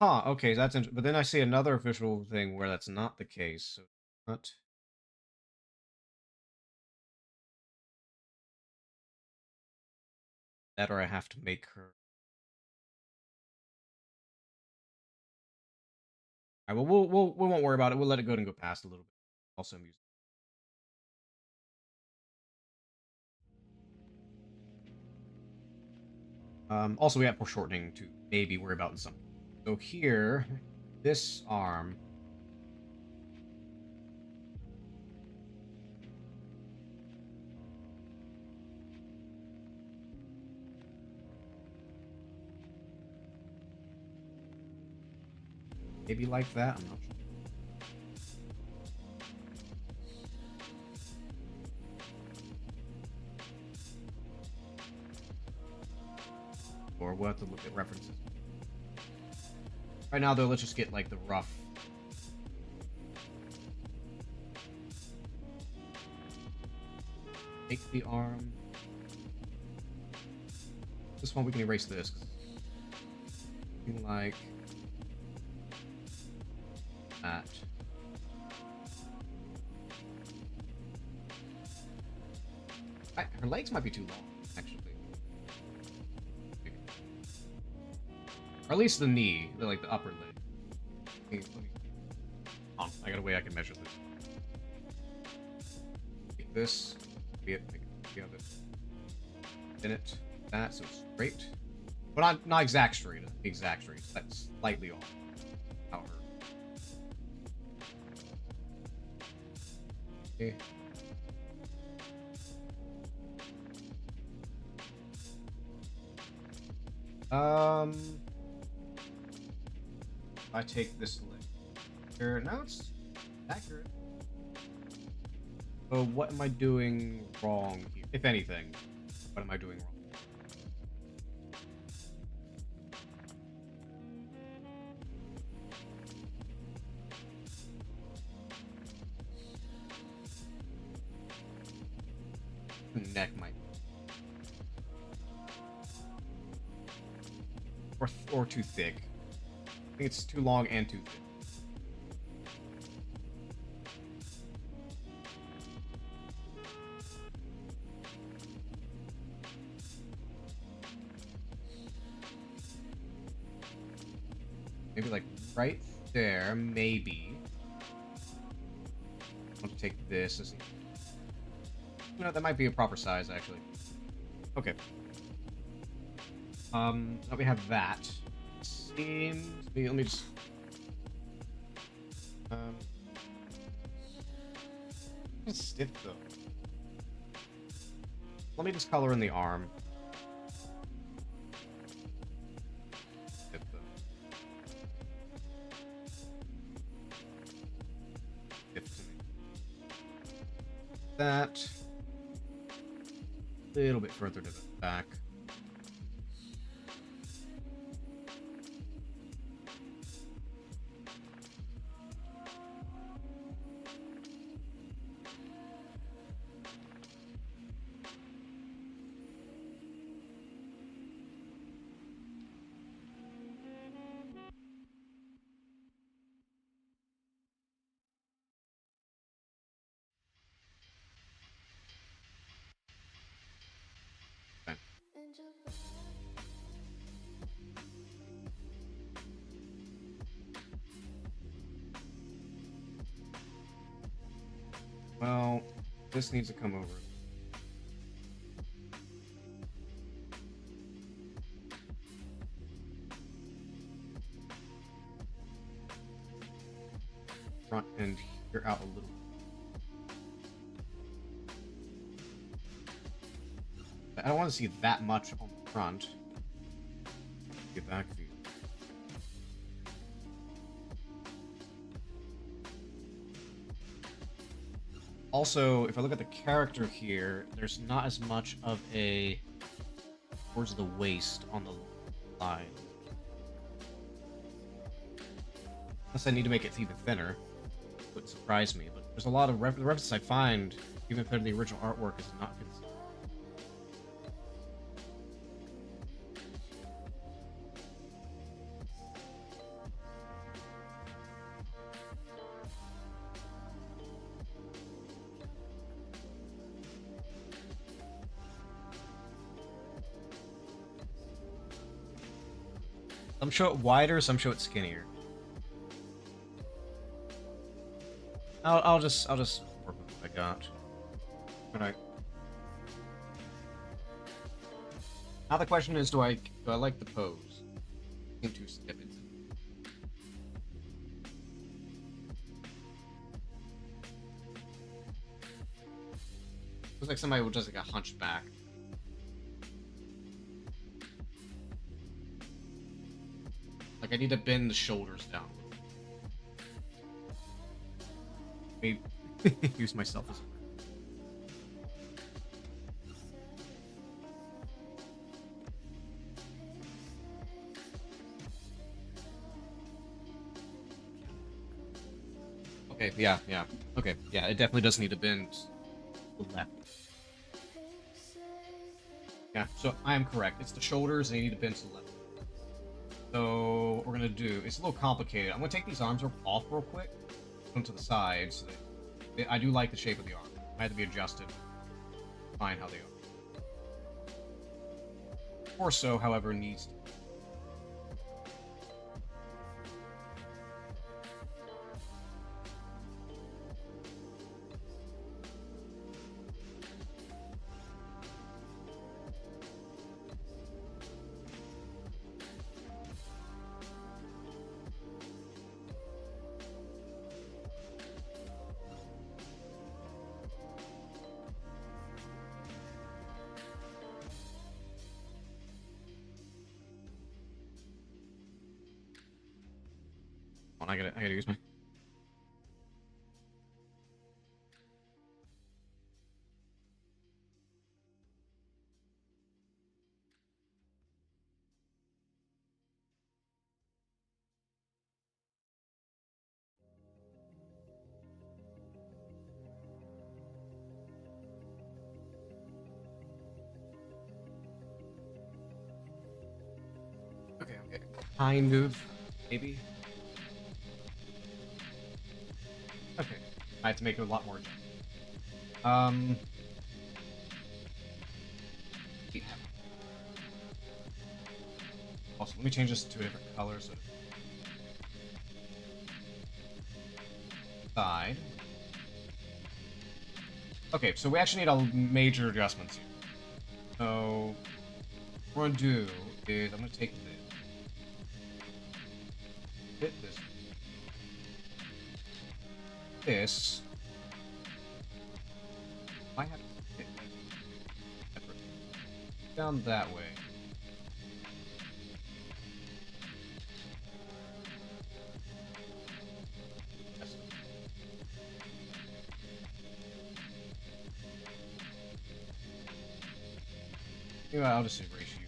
Huh. Okay, that's interesting. But then I see another official thing where that's not the case. So not. That or I have to make her. All right, well, we won't worry about it. We'll let it go and go past a little bit. Also, music. Also, we have foreshortening to maybe worry about in some. So here, this arm. Maybe like that. I'm not sure. Or we'll have to look at references. Right now, though, let's just get like the rough. Take the arm. This one we can erase this. Something like that. Her legs might be too long, actually. Or at least the knee, like the upper leg. Let me, hold on, I got a way I can measure this. Take this, be it, the other. Spin it, that, so it's straight. But not exact straight, exact straight. So that's slightly off. How her. Okay. I take this leg here. Now it's accurate. So what am I doing wrong here? If anything, what am I doing wrong? Neck might, or too thick. I think it's too long and too thick. Maybe like right there, maybe. I want to take this as, you know, that might be a proper size actually. Okay. Now we have that. Seems. Let me just. It's stiff though. Let me just color in the arm. Stiff though. Stiff to me. That. A little bit further to the back. Well, this needs to come over. Front end here out a little. I don't want to see that much on the front. Get back view. Also, if I look at the character here, there's not as much of a towards the waist on the line. Unless I need to make it even thinner. It would surprise me, but there's a lot of the references I find, even if they're the original artwork, is not good. Some show it wider, some show it skinnier. I'll just work with what I got. Alright. Now the question is, do I like the pose? Seem too stiff. Looks like somebody who does like a hunchback. Like I need to bend the shoulders down. Maybe use myself as okay, yeah. Okay, yeah, it definitely does need to bend to the left. Yeah, so I am correct. It's the shoulders and they need to bend to the left. So what we're gonna do, it's a little complicated. I'm gonna take these arms off real quick, put them to the side, so that I do like the shape of the arm. I have to be adjusted to find how they are. Torso, however, needs to. I gotta use my. Okay, kind of, maybe. Okay, I have to make it a lot more. Yeah. Also, let me change this to a different color so. Side. Okay, so we actually need a major adjustments here. So, what we're gonna do is I'm gonna take this. Fit this. This. I have to fit this. Down that way. Yes. Yeah, I'll just erase you.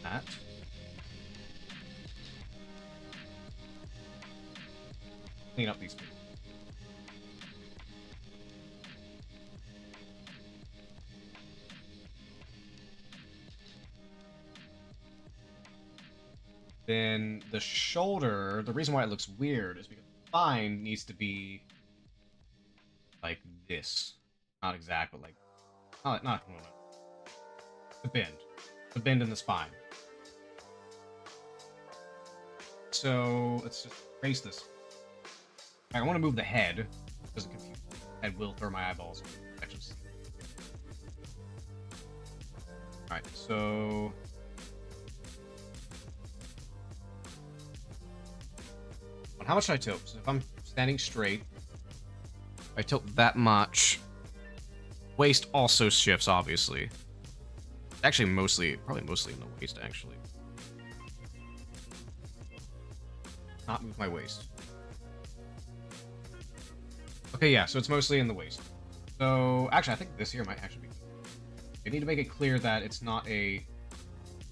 That. Clean up these people. Then the shoulder, the reason why it looks weird is because the spine needs to be like this. Not exactly like, not the bend. The bend in the spine. so let's just erase this. I want to move the head. Doesn't confuse me. Head will throw my eyeballs. Actually. Alright, so... How much should I tilt? So if I'm standing straight, if I tilt that much, waist also shifts, obviously. Actually, probably mostly in the waist, actually. Not move my waist. Okay, yeah, so it's mostly in the waist. So, actually, I think this here might actually be... I need to make it clear that it's not a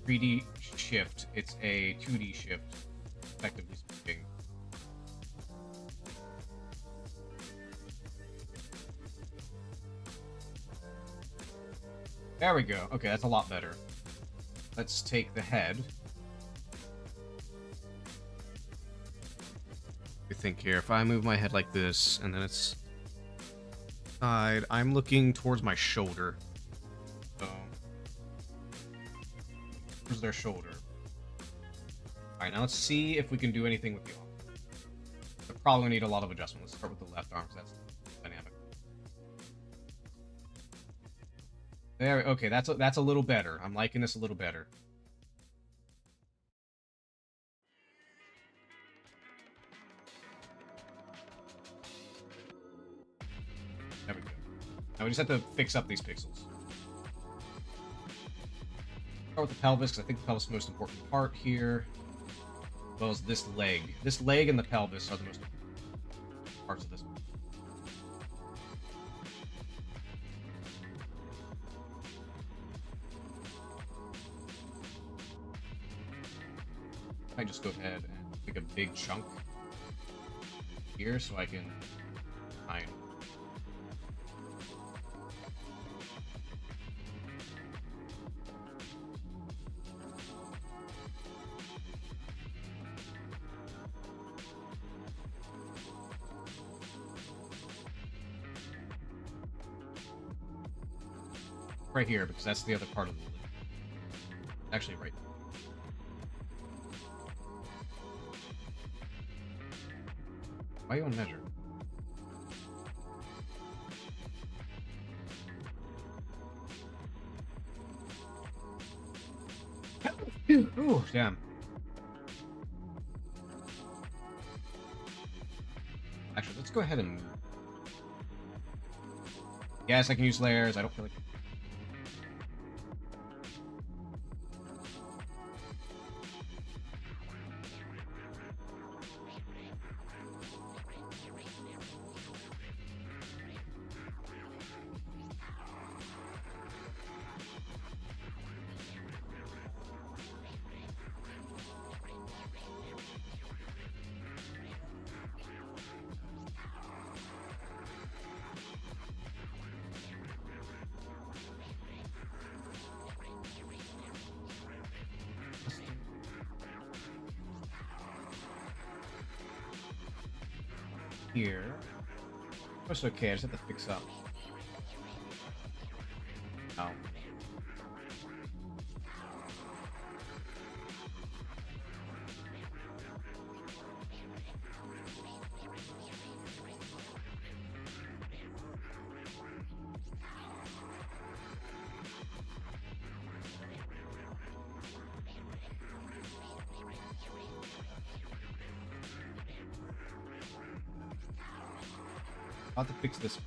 3D shift, it's a 2D shift, effectively speaking. There we go. Okay, that's a lot better. Let's take the head. I think here, if I move my head like this, and then it's side, I'm looking towards my shoulder. So, where's their shoulder? Alright, now let's see if we can do anything with the arm. We're probably gonna need a lot of adjustment. Let's start with the left arm, because that's dynamic. There, okay, that's a little better. I'm liking this a little better. There we go. Now we just have to fix up these pixels. Start with the pelvis, because I think the pelvis is the most important part here. As well as this leg. This leg and the pelvis are the most important parts of this one. I just go ahead and take a big chunk here so I can find. Right here, because that's the other part of the lid. Actually, right there. Why you want to measure? Ooh, damn. Actually, let's go ahead and move. Yes, I can use layers. I don't feel like... Here. That's okay, I just have to fix up. Oh. I'll have to fix this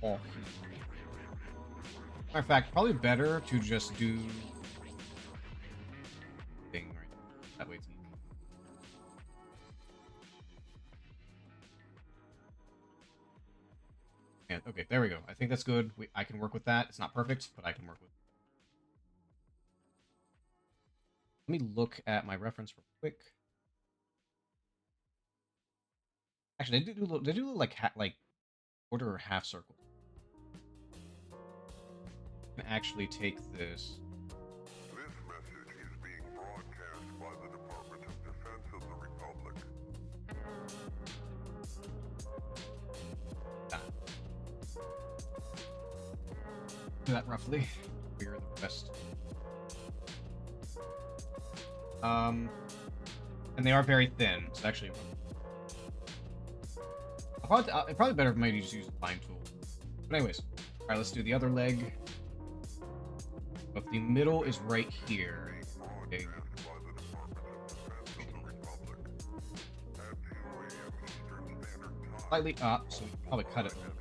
all here. Matter of fact, probably better to just do thing right now. That way it's easy. And okay, there we go. I think that's good. I can work with that. It's not perfect, but I can work with it. Let me look at my reference real quick. Actually, they do like quarter or half circle. I can actually take this. This message is being broadcast by the Department of Defense of the Republic. Do that roughly. We're the best. And they are very thin, so actually... probably better if I just use the line tool. But anyways, alright, let's do the other leg. If the middle is right here... Okay. Slightly up, so we can probably cut it a little bit.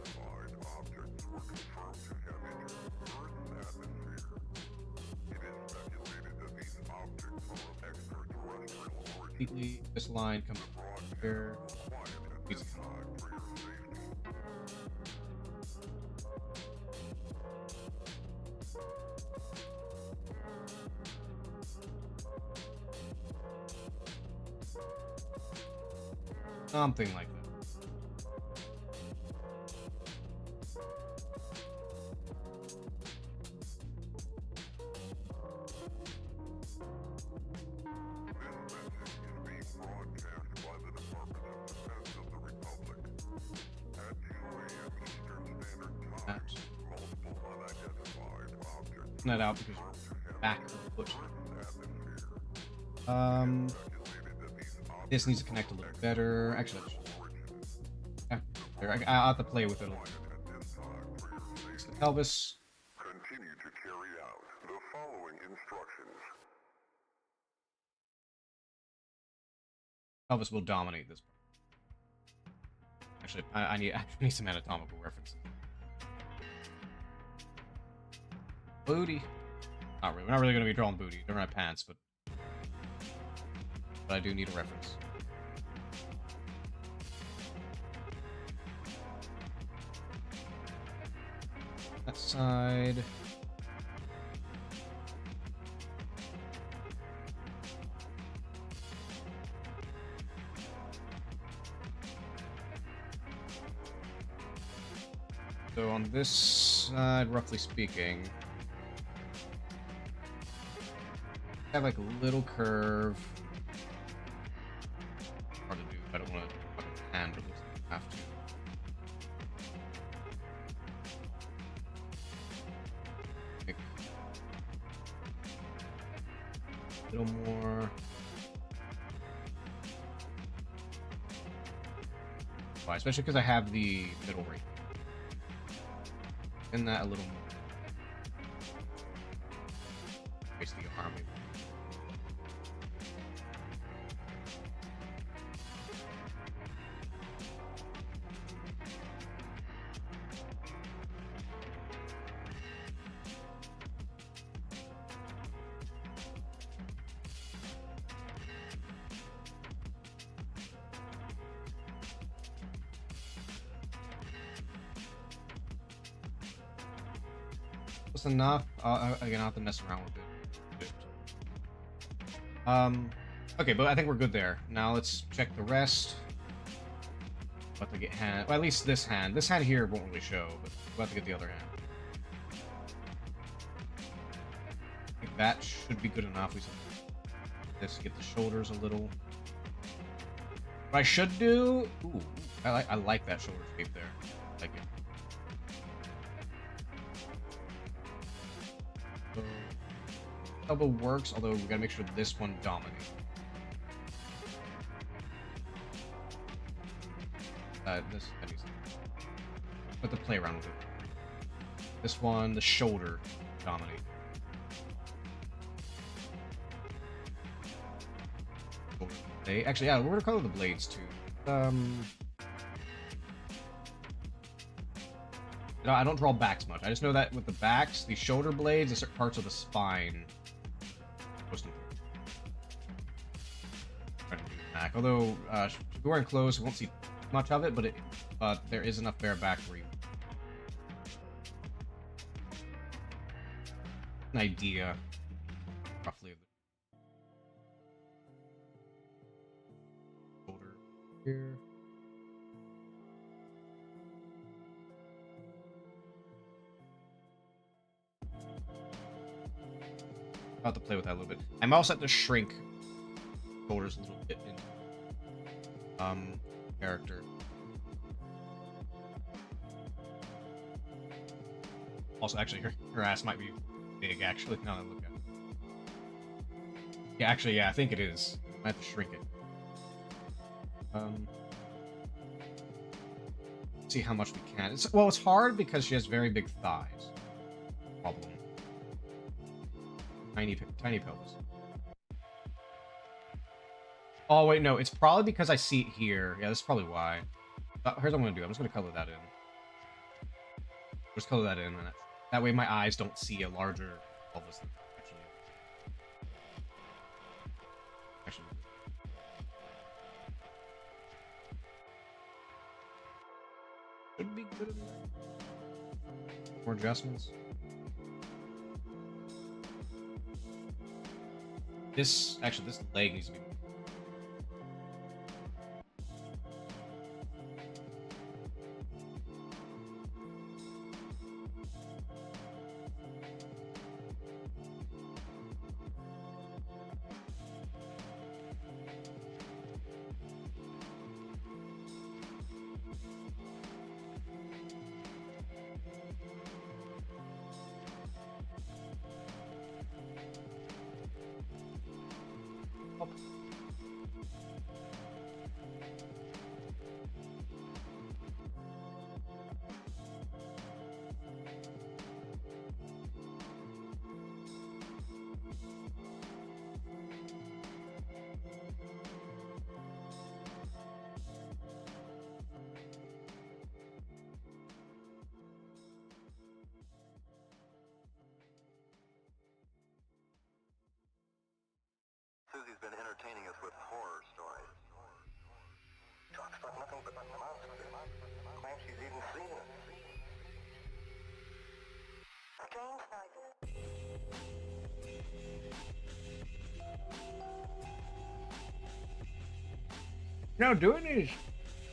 Completely, this line comes here. Something like that. That out because we're back of the foot. This needs to connect a little better. Actually, yeah, I'll have to play with it a little bit. It's the pelvis. Continue to carry out the following instructions. Pelvis will dominate this. Actually, I need some anatomical references. Booty. Not really. We're not really going to be drawing booty. Don't have pants, but I do need a reference. That side. So on this side, roughly speaking, have like a little curve. Hard to do. I don't want to hand, but I have to. Make a little more. Why? Especially because I have the middle ring. And that a little more. Face the arm. Close enough. Again, I'll have to mess around with it. Okay, but I think we're good there. Now let's check the rest. About to get hand. Well, at least this hand. This hand here won't really show, but we're about to get the other hand. I think that should be good enough. We should this get the shoulders a little. What I should do. Ooh, I like that shoulder shape there. I like it. So, elbow works, although we gotta make sure this one dominates. This needs to play around with it. This one, the shoulder, dominate. They actually, yeah, we're gonna color the blades too. No, I don't draw backs much. I just know that with the backs, the shoulder blades, and certain parts of the spine. Most important. Try to do back. Although, if you're wearing clothes, you won't see much of it, but there is enough bare back for you. An idea, roughly, of the shoulder here. I'll have to play with that a little bit. I'm also at to shrink shoulders a little bit in character. Also, actually, her ass might be big. Actually, now that I look at it. Yeah, actually, yeah, I think it is. I have to shrink it. Um, see how much we can. It's hard because she has very big thighs. Problem. Tiny pelvis. Oh wait, no, it's probably because I see it here. Yeah, that's probably why. Here's what I'm gonna do. I'm just gonna color that in. Just color that in, and that way my eyes don't see a larger pelvis. Actually. Should be good enough. More adjustments. This leg needs to be. Susie's been entertaining us with horror stories. Talks about nothing but monsters. Claims she's even seen it. Strange noises. No, doing these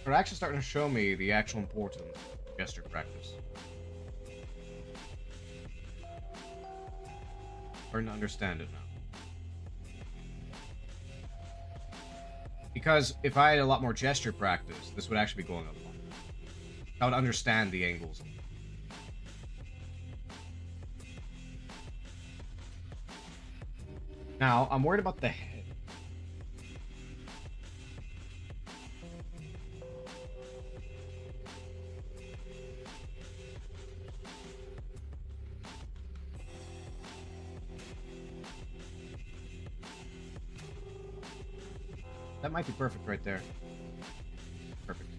are actually starting to show me the actual importance of gesture practice. Starting to understand it now. Because if I had a lot more gesture practice, this would actually be going up. I would understand the angles. Now, I'm worried about the head. That might be perfect right there. Perfect.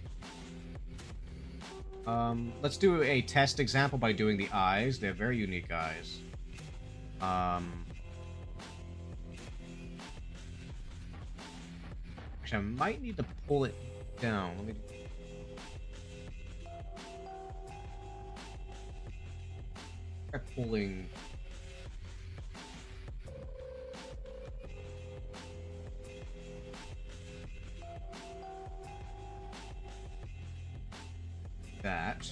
Let's do a test example by doing the eyes. They have very unique eyes. Actually, I might need to pull it down. Let me try pulling. That.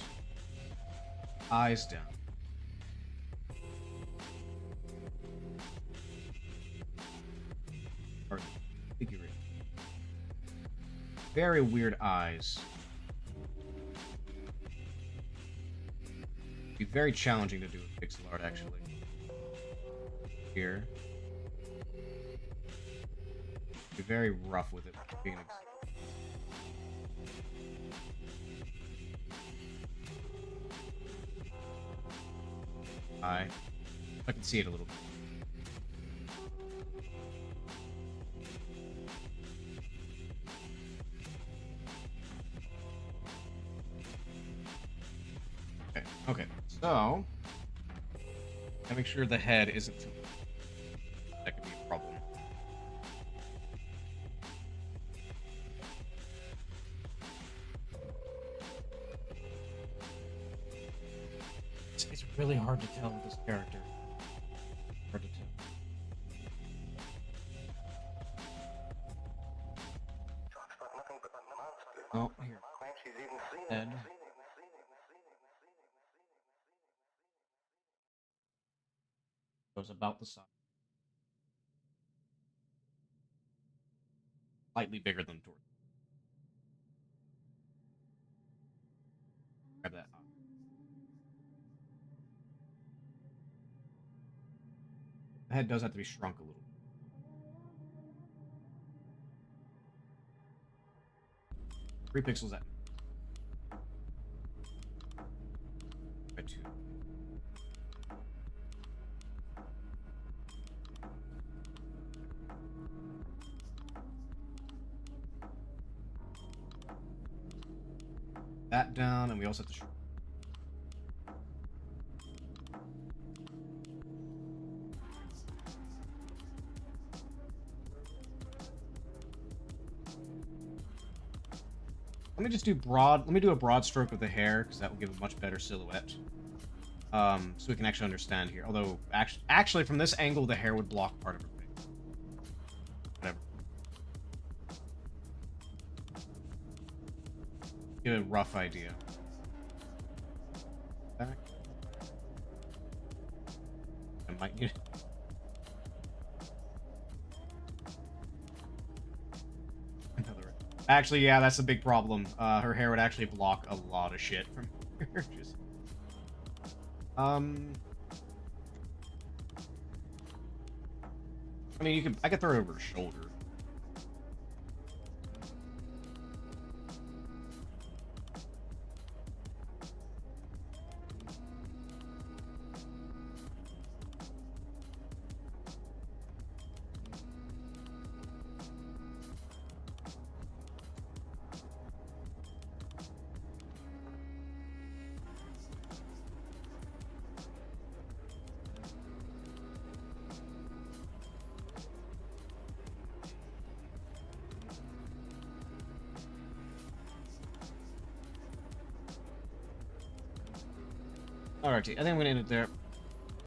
Eyes down. Or figure it. Very weird eyes. Be very challenging to do with pixel art, actually. Here. Be very rough with it. Being I can see it a little bit. Okay, so I make sure the head isn't too. That could be a problem. It's really hard to tell with this character. Hard to tell. Oh, here. Head. Goes about the size. Slightly bigger than torso. Grab that. The head does have to be shrunk a little. 3 pixels at. By 2. That down, and we also have to. Let me just do broad. Let me do a broad stroke of the hair because that will give a much better silhouette. So we can actually understand here. Although, actually, from this angle, the hair would block part of her face. Whatever. Get a rough idea. Back. I might need. Actually, yeah, that's a big problem. Her hair would actually block a lot of shit from here. Just... I mean, I could throw it over her shoulder. Alrighty, I think I'm gonna end it there.